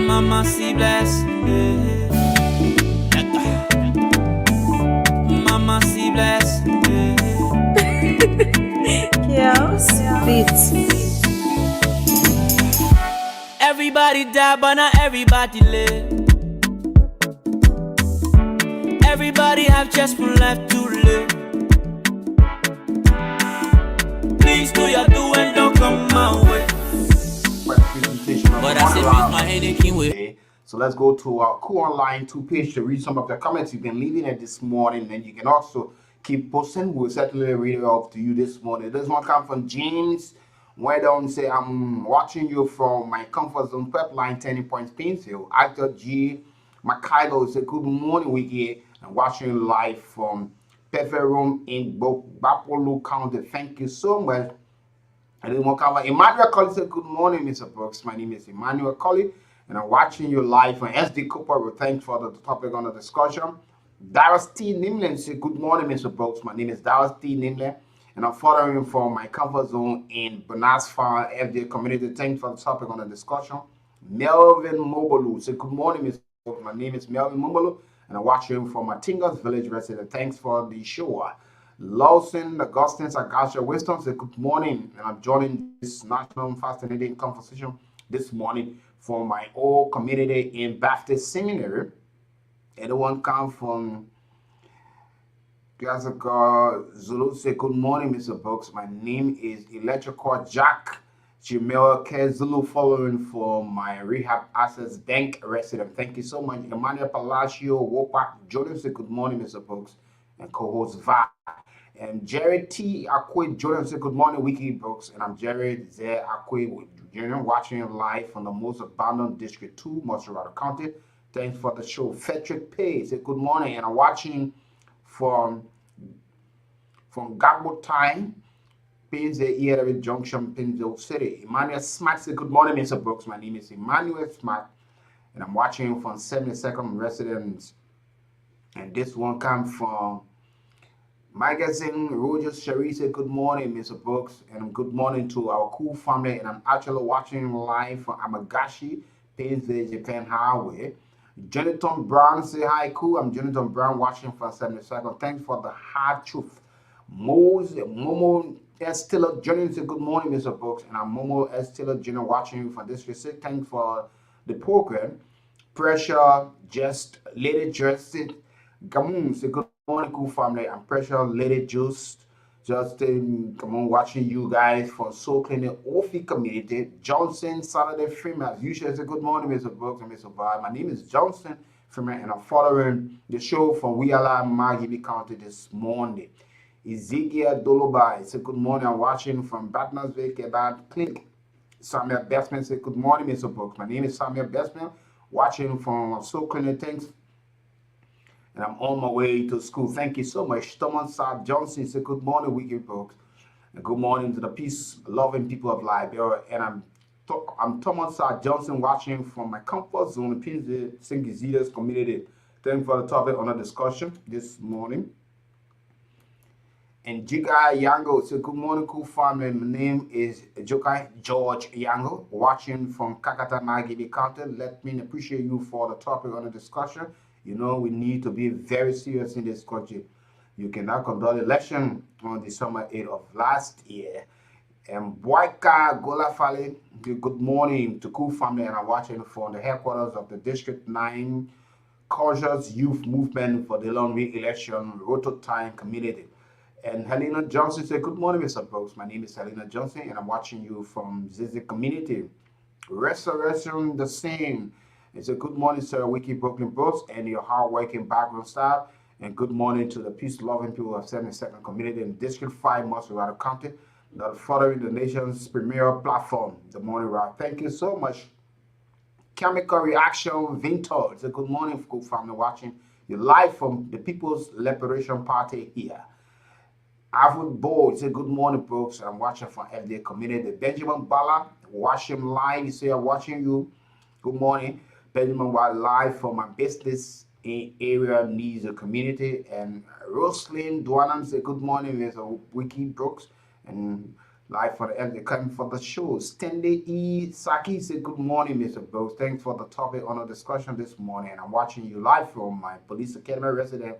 Mama see bless, Mama see bless, Chaos Beats. Everybody die, but not everybody live. only have just one life to live. Please do your do and don't come my way. But I said, miss my headache with. So let's go to our KOOL Online 2 page to read some of the comments you've been leaving it this morning. And you can also keep posting. We'll certainly read it off to you this morning. This one comes from James. Where don't say I'm watching you from my comfort zone pep line 10 points Painesville. Actor G. Mikhailo say good morning, WEEKIE, and watching you live from Perfect Room in Bapolu County. Thank you so much. And then we'll cover Emmanuel Colley said good morning, Mr. Brooks. My name is Emmanuel Colley, and I'm watching you live on SD Cooper. Well, thanks for the topic on the discussion. Darius T. Nimlin said good morning, Mr. Brooks. My name is Darius T. Nimlin, and I'm following from my comfort zone in Bernard's Farm, FD community. Thanks for the topic on the discussion. Melvin Mobalu said good morning, Mr. Brooks. My name is Melvin Mobalu, and I'm watching from Matinga's Village resident. Thanks for the show. Lawson Augustine Agasha Winston said good morning, and I'm joining this national fascinating conversation this morning for my old community in Baptist Seminary. Anyone come from Gazaka Zulu say good morning, Mr. Brooks. My name is Electrical Jack Jamel K. Zulu, following for my Rehab Access Bank resident. Thank you so much. Emmanuel Palacio Wopak Jordan say good morning, Mr. Brooks, and co-host Va. And Jared T. Akwe Jordan said good morning, WEEKIE Brooks. And I'm Jared Z. Akwe Jr. watching live from the most abandoned District 2, Montserrat County. Thanks for the show. Frederick Pay said good morning, and I'm watching from Gabo Time, Painesville Area Junction, Painesville City. Emmanuel Smart said good morning, Mr. Brooks. My name is Emmanuel Smart, and I'm watching from 72nd Residence. And this one comes from Magazine. Roger Sherry said good morning, Mr. Brooks, and good morning to our KOOL family. And I'm actually watching live from Amagashi, Painesville, Japan Highway. Jonathan Brown say hi, KOOL. I'm Jonathan Brown watching from 72nd. Thanks for the hard truth. Momo S. Tiller Jr. say good morning, Mr. Brooks, and I'm Momo S. Tiller Jr. watching you from District 6. Thanks for the program. Pressure Just Lady Justin Gamoon say good morning, KOOL family. I'm Pressure Lady Justin come on, watching you guys from Soul Clinic Ofi community. Johnson Saturday Freeman as usual say good morning, Mr. Brooks and Mr. Bar. My name is Johnson Freeman, and I'm following the show from Weala Margibi County this morning. Ezekiel Dolobai say good morning. I'm watching from Batmansville Kebab Clinic. Samuel Bestman say good morning, Mr. Brooks. My name is Samuel Bestman, watching from Soul Clinic. Thanks. And I'm on my way to school. Thank you so much. Thomas Saab Johnson said good morning, WEEKIE Brooks. And good morning to the peace-loving people of Liberia. And I'm Thomas Saab Johnson watching from my comfort zone in Painesville, St. Gizida's community. Thank you for the topic on the discussion this morning. And Jigai Yango said good morning, KOOL family. My name is Jokai George Yango, watching from Kakata Nagibi County. Let me appreciate you for the topic on the discussion. You know, we need to be very serious in this country. You cannot conduct election on December 8th of last year. And Boyka Golafale, good morning to KOOL family, and I'm watching from the headquarters of the District 9 Cautious Youth Movement for the long re-election Roto Time community. And Helena Johnson said, good morning, Mr. Brooks. My name is Helena Johnson, and I'm watching you from Zizi community. Restoration the same. It's a good morning, sir, WEEKIE Brooklyn Brooks, and your hard-working background staff. And good morning to the peace-loving people of 72nd Community in District 5, Montserrat County, that are following the nation's premier platform, The Morning Rock. Thank you so much. Chemical Reaction Vintage. It's a good morning, KOOL family, watching you live from the People's Liberation Party here. Avon Bo, say good morning, Brooks. I'm watching from FD Community. Benjamin Bala, watching live. You say I'm watching you. Good morning. Benjamin Bala live from my business in area needs a community. And Roslyn Duanan say good morning, Mr. WEEKIE Brooks. And live for the FD coming for the show. Stanley E. Saki say good morning, Mr. Brooks. Thanks for the topic on the discussion this morning. I'm watching you live from my Police Academy resident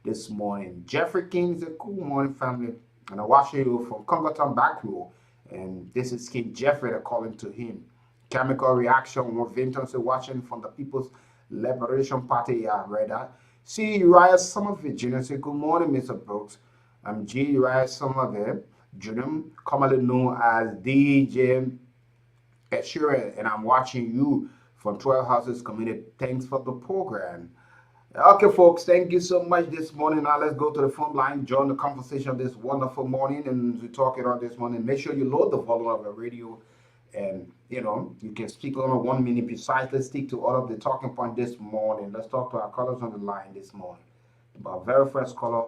this morning. Jeffrey King said, good morning, family. And I'm watching you from Congoton Back Row. And this is King Jeffrey, they're calling to him. Chemical Reaction, Vinton said, watching from the People's Liberation Party, yeah, read that. C. Uriah Somerville Jr. Say, good morning, Mr. Brooks. I'm G. Uriah Somerville Jr., commonly known as DJ Sheeran, and I'm watching you from 12 Houses Community. Thanks for the program. Okay, folks, thank you so much this morning. Now let's go to the phone line, join the conversation this wonderful morning, and we talk it on this morning. Make sure you load the volume of the radio, and you can speak on 1 minute precise. Let's stick to all of the talking point this morning. Let's talk to our callers on the line this morning. Our very first caller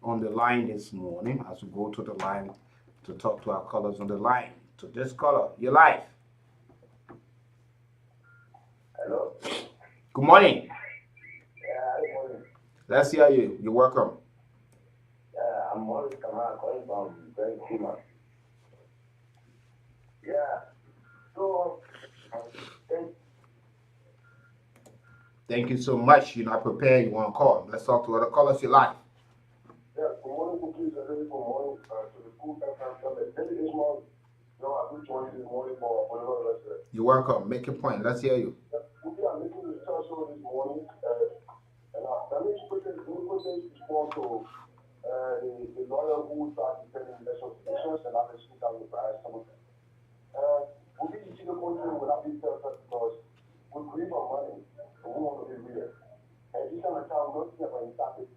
on the line this morning, as we go to the line to talk to our callers on the line. To this caller, you're live. Hello. Good morning. Yeah, good morning. Let's hear you. You're welcome. I'm Maurice Kamara calling from Grand Kima. Yeah. So, thank you so much. You're not prepared. You want to call. Let's talk to other callers you like. Yeah, good morning, cookies, and very good morning to the KOOL FM summit. Maybe this month, I do join this morning for whatever the rest of it. You're welcome. Make your point. Let's hear you. Yeah, I'm making this talk show this morning, and let me put this response to the lawyer who started defending election petitions, and I'm speaking down with some of them. We need to see the country without being perfect because we grieve our money, and we want to be real. And this time I tell them, don't think about it.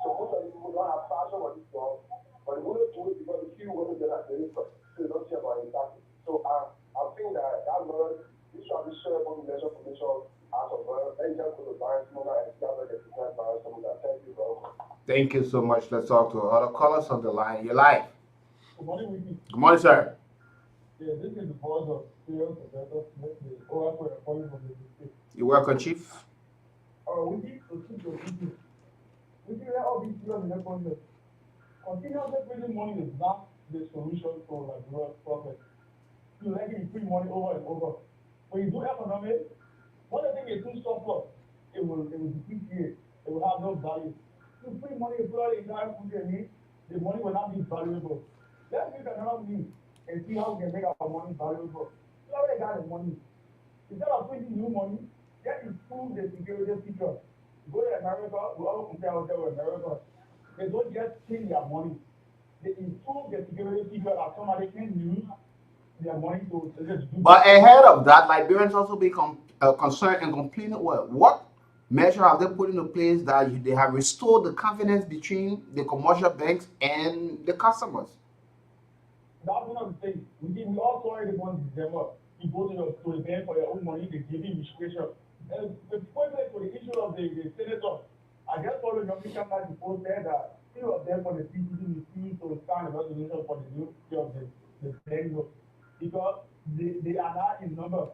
So most of the people don't have passion for this job, but they want to do it because they feel when they get it first. So they don't care about it. So I think that lawyer, this shall be shared on the election commission as of well. Then just go to Barnes Mona and gather the different Barnes Mona. Thank you very much. Thank you so much. Let's talk to other callers on the line. You're live. Good morning, Wiki. Good morning, sir. Yeah, this is the board of sales professor Smith, the oracle and calling from the state. You're welcome, Chief. We need to keep your issue. We can all be clear in the concept. Continuously printing money is not the solution to like real profit. You like it, you print money over and over. When you do economics, one of the things is too surplus. It will depreciate. It will have no value. You print money, you put it in that country, the money will not be valuable. Let's make another means and see how we can make our money valuable. You already got the money. Instead of printing new money, just improve the security feature. Go to America, we all compare ourselves with America. They don't just change their money. They improve the security feature that somebody can use their money to just do. But ahead of that, Liberians also become concerned and complaining. Well, what measure have they put into place that they have restored the confidence between the commercial banks and the customers? That's one of the things. We all saw it in December. You go to the bank for your own money, they give you registration. And the point for the issue of the senator, I just followed your mission that the post said that few of them for the CCD refused to sign a resolution for the new of the bank because they are not in number.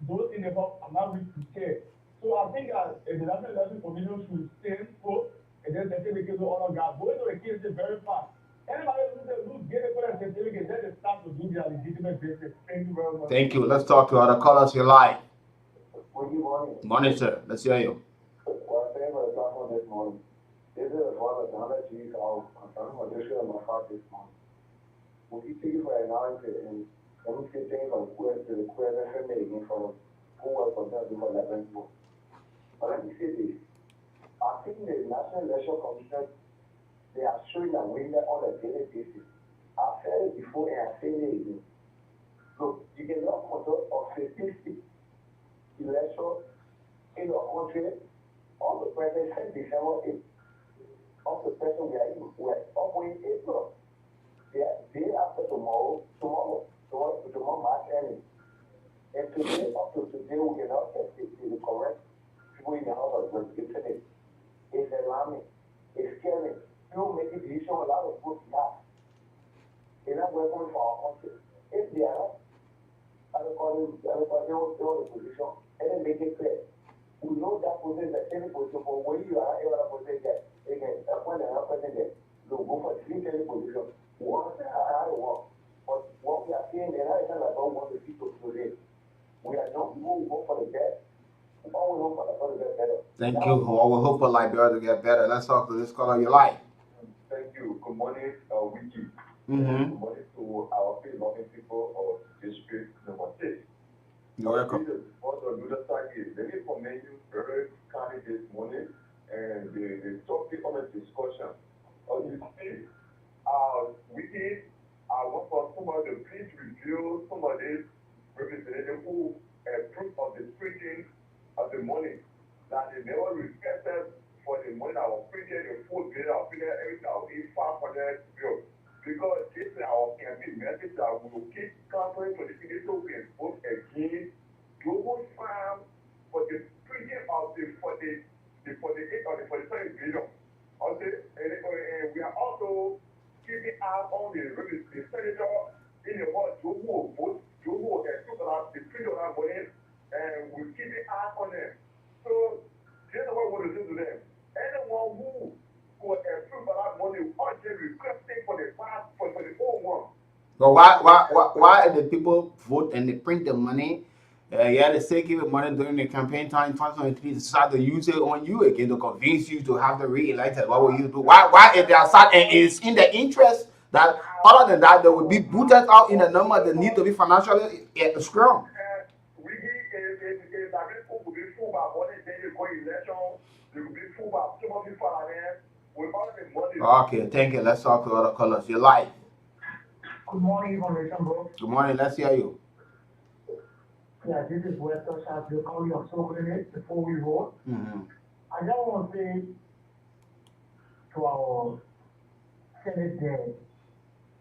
Those in the box are not really prepared. So I think the National Election Commission should stand for and then certificate to all of that. Going to the case is very fast. Anybody who get a good certificate, let them start to do their legitimate business. Thank you very much. Thank you. Let's talk to other callers you like. good morning. Morning, sir. Let's hear you. Well, thank you for the platform this morning. This is a father, another chief of my district of my heart this morning. We see for an answer and we see things on the question making from who was concerned for 11 months. But let me say this. I think the National Election Commission, they are showing a window on a daily basis. I've said it before and I've said it again. Look, you cannot control of statistics election in your country on the president December 8th. Of the person we are up in April. Day after tomorrow March ending. And today, up to today, we cannot get the correct people in the house of representatives. It's alarming. It's scary. People making decisions without a good laugh. They're not working for our country. If they are not, everybody will the position and then make it clear. We know that position is the same position, but when you are able to position that, again, when they're not present there, they'll go for 3 position. We understand how it works. But what we are seeing, they're not even like, don't want the people to today. We are not going to go for the best. We always hope for the better. Thank you. I will hope for Liberia to get better. Let's talk to this caller you like. Thank you. Good morning, WEEKIE. Mm-hmm. Good morning to our loving people of district number 6. You're welcome. Also, another side is very commend you very kindly this morning and the topic of the discussion. You see, WEEKIE, I want for somebody to please review some of these representatives who proof of the printing of the money that they never respected for the money that was printed, the full bill, our printed everything, our 500 bill. Because this is our campaign message that we will keep countering to the people so we can vote against global farm for the printing of the 48 or the 47 billion. Okay, and we are also keeping out on the senator in the world who will vote, who will took out the $3 money, and we keep it out on them. So this is what we want to do to them. Anyone who will approve that money, urgently requesting for the past for the old one. So why the people vote and they print the money? Yeah, they say give it money during the campaign time. 2023 decide to use it on you again to convince you to have the re-elected. What will you do? Why if they are sad and it's in the interest that other than that they will be booted out in a number that need to be financially strong. We is that people will be fooled by money, then you go election, they will be fooled by too much finance with all the money. Okay, thank you. Let's talk to other colors. Your life. Good morning, Foundation, bro. Good morning. Let's hear you. Yeah, this is Western South. You're calling up so minutes before we vote. I just want to say to our Senate there,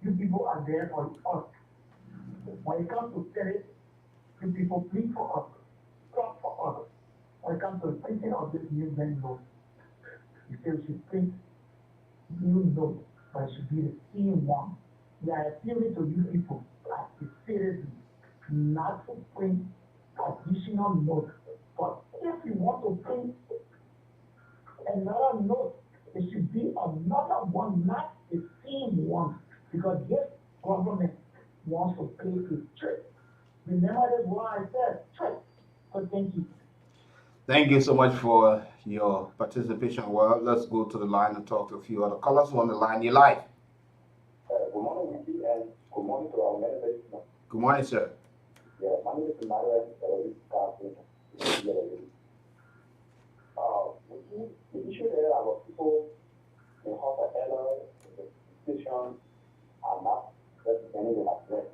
you people are there for us. When it comes to Senate, you people plead for us, talk for us. When it comes to the printing of this new bank note, you say we should print new note, but it should be the same one. We are appealing to you people as a citizen not to print additional notes. But if you want to print another note, it should be another one, not the same one. Because this government wants to pay a trick. Remember this what I said, trick. So thank you. Thank you so much for your participation. Well, let's go to the line and talk to a few other callers on the line. You live. Good morning, WEEKIE, and good morning to our members. Good morning, sir. Yeah, my name is Manuel. The issue there are people in hot error, the decisions are not representing the address.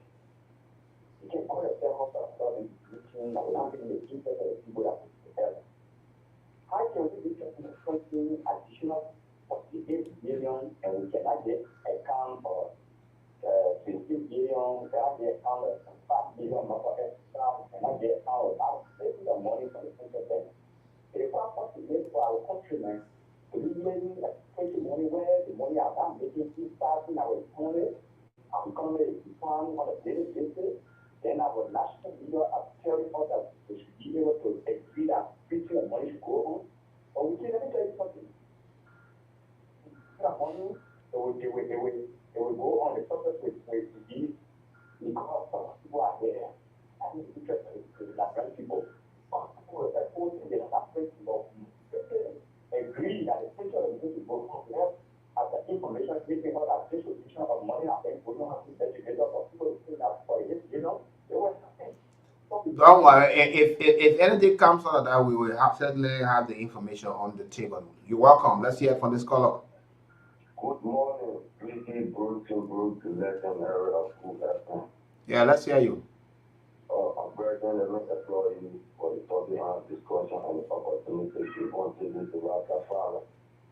You can call yourself hot in meeting without being the interest of the people that put the error. How can we be something additional 48 billion and we cannot get account or 15 billion, cannot get account of 5 billion, cannot get account of the money from the central bank? It is not possible for our countrymen to be making taking money where the money are not making starting our economy is defined on a daily basis. Then our national leader are telling us that we should be able to agree that printing of money should go on. But we can let me tell you something. Money, it will go on the surface with the because some people are there. I think it's interesting to different people. Some people are forcing the different people agree that the picture of the people go on there as the information giving us that distribution of money and then we don't have to educate us of people who that for it, they were nothing. Don't worry. If anything comes out of that, we will certainly have the information on the table. You're welcome. Let's hear from this caller. Good morning, WEEKIE, Bruce, Legend area of KOOL. Yeah, let's hear you. I'm very glad to applaud you for the topic and discussion and the opportunity to want to do the Rastafari.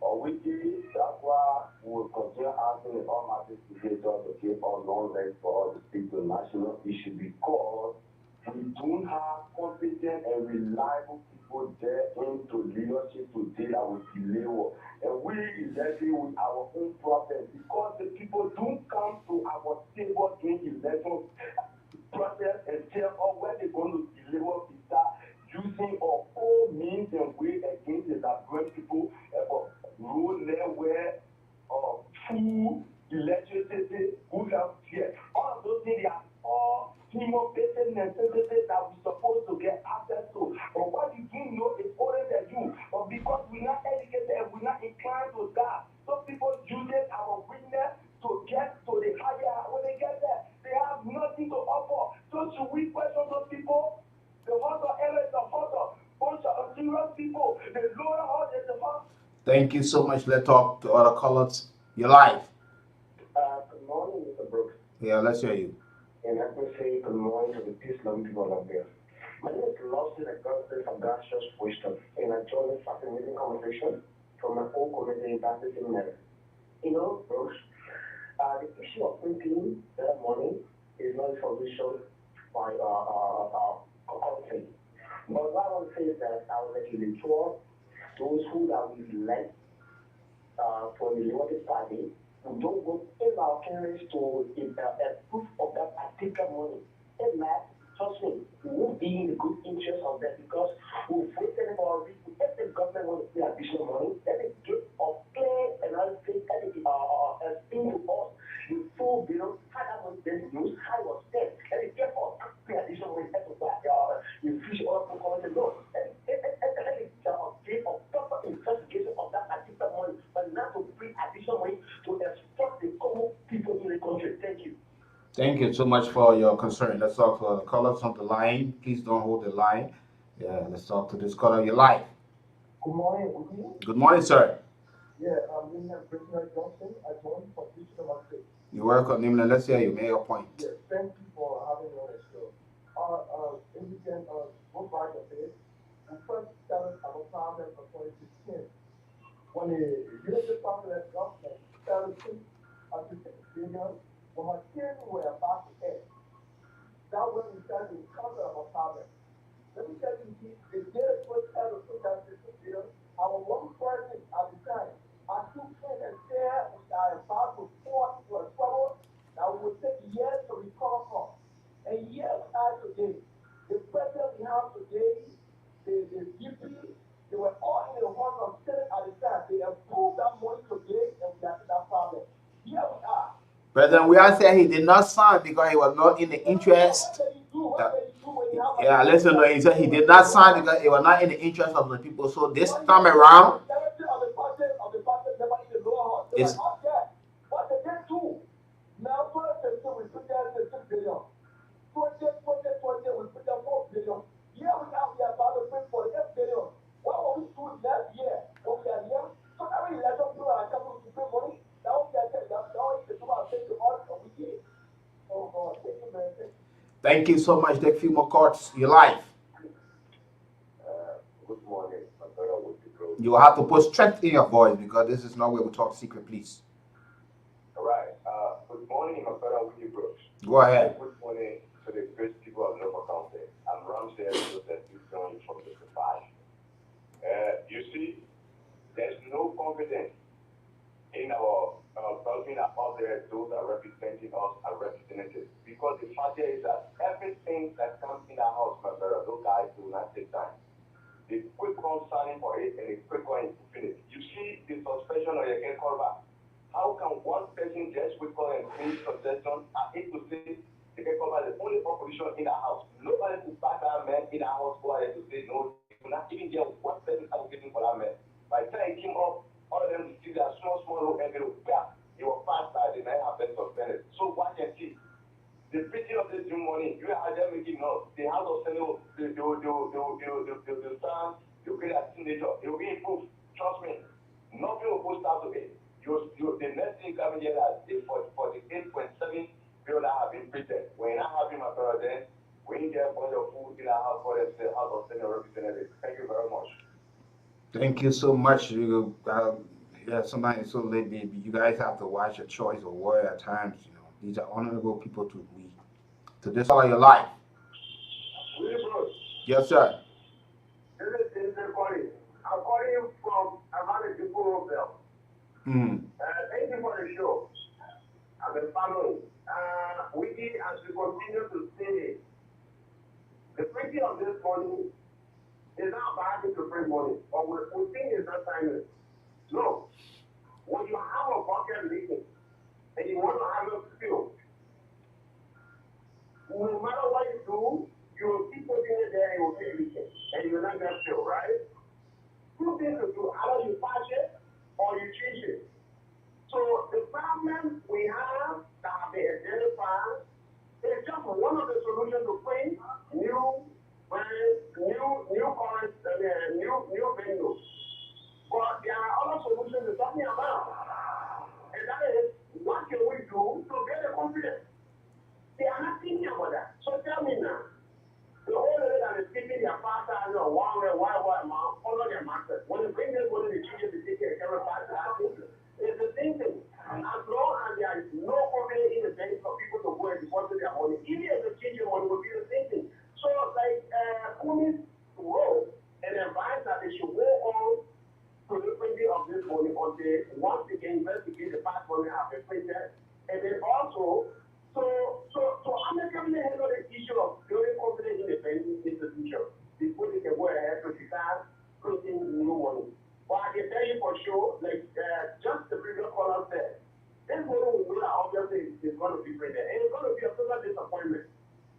WEEKIE, that's why we will continue asking the Almighty Creator to keep on long legs for all the people national issue because we don't have competent and reliable people there into leadership to deal with the labor. And we elected with our own process because the people don't come to our table in election process and tell us where they're going to deliver pizza using our own means and way against the Liberian people for rule where food, electricity, good health care. All of those things are all human-based necessities that we're supposed to get access to. But what you do know is older than you. But because we're not educated and we're not inclined to that, some people use our weakness to get to the higher. When they get there, they have nothing to offer. So should we question those people? The hustle area is the hustle. Bunch of serious people. The lower heart is the heart. Thank you so much. Let's talk to other colors. Your life. Good morning, Mr. Brooks. Yeah, let's hear you. And let me say good morning to the peace loving people out there. My name is Lawson Augustus from Gracious Wisdom, and I joined this fascinating conversation from my own community in Baptist Seminary. You know, Brooks, the issue of thinking that morning is not a solution by content. But what I want to say is that I would like to implore those who that we elect from the Democratic Party who don't go in our parents to proof of that particular money. And that, trust me, we will be in the good interest of that because we voted for it. If the government wants to pay additional money, let it give a clear and unfake explain to us the full bill, how that money is used, how it was spent. Let it give us pay additional money to the fish oil for calling the loan. Let it give a proper investigation of that particular money, but not to bring additional money to exploit the common people in the country. Thank you. Thank you so much for your concern. Let's talk to the colors on the line. Please don't hold the line. Yeah, let's talk to this color. Your life. Good morning, WEEKIE. Good morning, sir. Yeah, I'm William Prisoner Johnson. I joined for position number 6. You're welcome, Nimla. Let's hear you. Make your point. Yeah, thank you for having me on the show. If you can go back a bit, we first started our problem for 2016. When the Unity Popular government started to $6 billion, when my kids were about to end, that when we started to encounter our problem. Let me tell you, the day first ever took that $6 billion, our one person at the time, I took in and there, I about to fall into a trouble that would take years to recover from. And years out today, the president we have today, the VP, they were all in the House of Senate at the time. They approved that money today and we have that problem. Here we are. President, we are saying he did not sign because he was not in the interest. Yeah, listen to him. He said he did not sign because it was not in the interest of the people. So this time around, it's what they did too. Now, first they we put down the $6 billion. 2020, we put down $4 billion. Here we are about to pay for $8 billion. What will we do last year? When we are here, so every election people are coming to pay money. That will be a thing. That's all the people are paying to us and we did. Oh God, thank you, man. Thank you so much. Take a few more cards. Your life. Good morning, my brother with the growth. You will have to put strength in your voice because this is not where we talk secret, please. All right. Good morning, my brother with the growth. Go ahead. Good morning to the great people of Nova County. I'm Ramsey Joseph, joining from the 5. You see, there's no confidence in our government out there, those that are representing us are representatives. Because the fact is that everything that comes in our house, my brother, those guys do not take time. They quick on signing for it and they quick on finish. You see the suspension or you can call back. How can one person just quick on and finish suspension? I hate to say they can call back the only opposition in the house. Nobody to back that man in the house go ahead to say no. You're not even there one person advocating for that man. By the time he came up, all of them see that small low envelope. Yeah, he was passed by the 9 have been suspended. So watch and see. The pity of this new money, you are there making noise. The House of Senate, the stand, you create a signature. It will be improved. Trust me. Nothing will push out to it. The next thing coming here is for the 8.7 billion that have been printed. When I have him, my brother, then we need to get a bunch of food in our house for the House of Senate representatives. Thank you very much. Thank you so much. Yeah, sometimes it's so late, baby. You guys have to watch your choice of word at times. You know, these are honorable people to be. To this all of your life. Yes, sir. This is recording. I'm calling you from around the people Roosevelt. Thank you for the show. I've been following. WEEKIE, as we continue to say, the printing of this money is not about to print money, but we think it's not time. No. When you have a bucket leaking and you want to have a fill, no matter what you do, you will keep putting it there and it will keep leaking. And you will not get fill, right? Two things to do. Either you patch it or you change it. So the problem we have that have been identified is just one of the solutions to print new venues. But there are other on one way, why, man, follow their master. When you bring this money, the children to take care of every part of that. It's the same thing. And as long as there is no confidence in the bank for people to go and deposit their money, even if the children money will be the same thing. So, like, Kumi's role and advice that they should go on to the printing of this money until once they can investigate the past money have been printed. And then also, so amicably handle the issue of building confidence in the banking institution before they can go ahead to start printing new money. But I can tell you for sure, like just the previous caller said, this money we know that obviously is going to be printed. And it's going to be a total disappointment.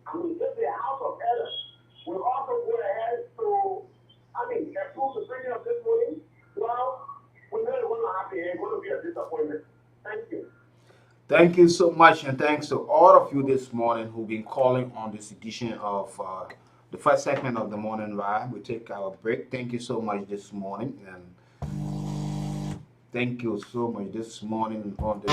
I mean, just the House of Elders will also go ahead to, approve the printing of this money. Well, we know it's going to happen. It's going to be a disappointment. Thank you. Thank you so much, and thanks to all of you this morning who've been calling on this edition of the first segment of the morning vibe. We take our break. Thank you so much this morning, and thank you so much this morning on the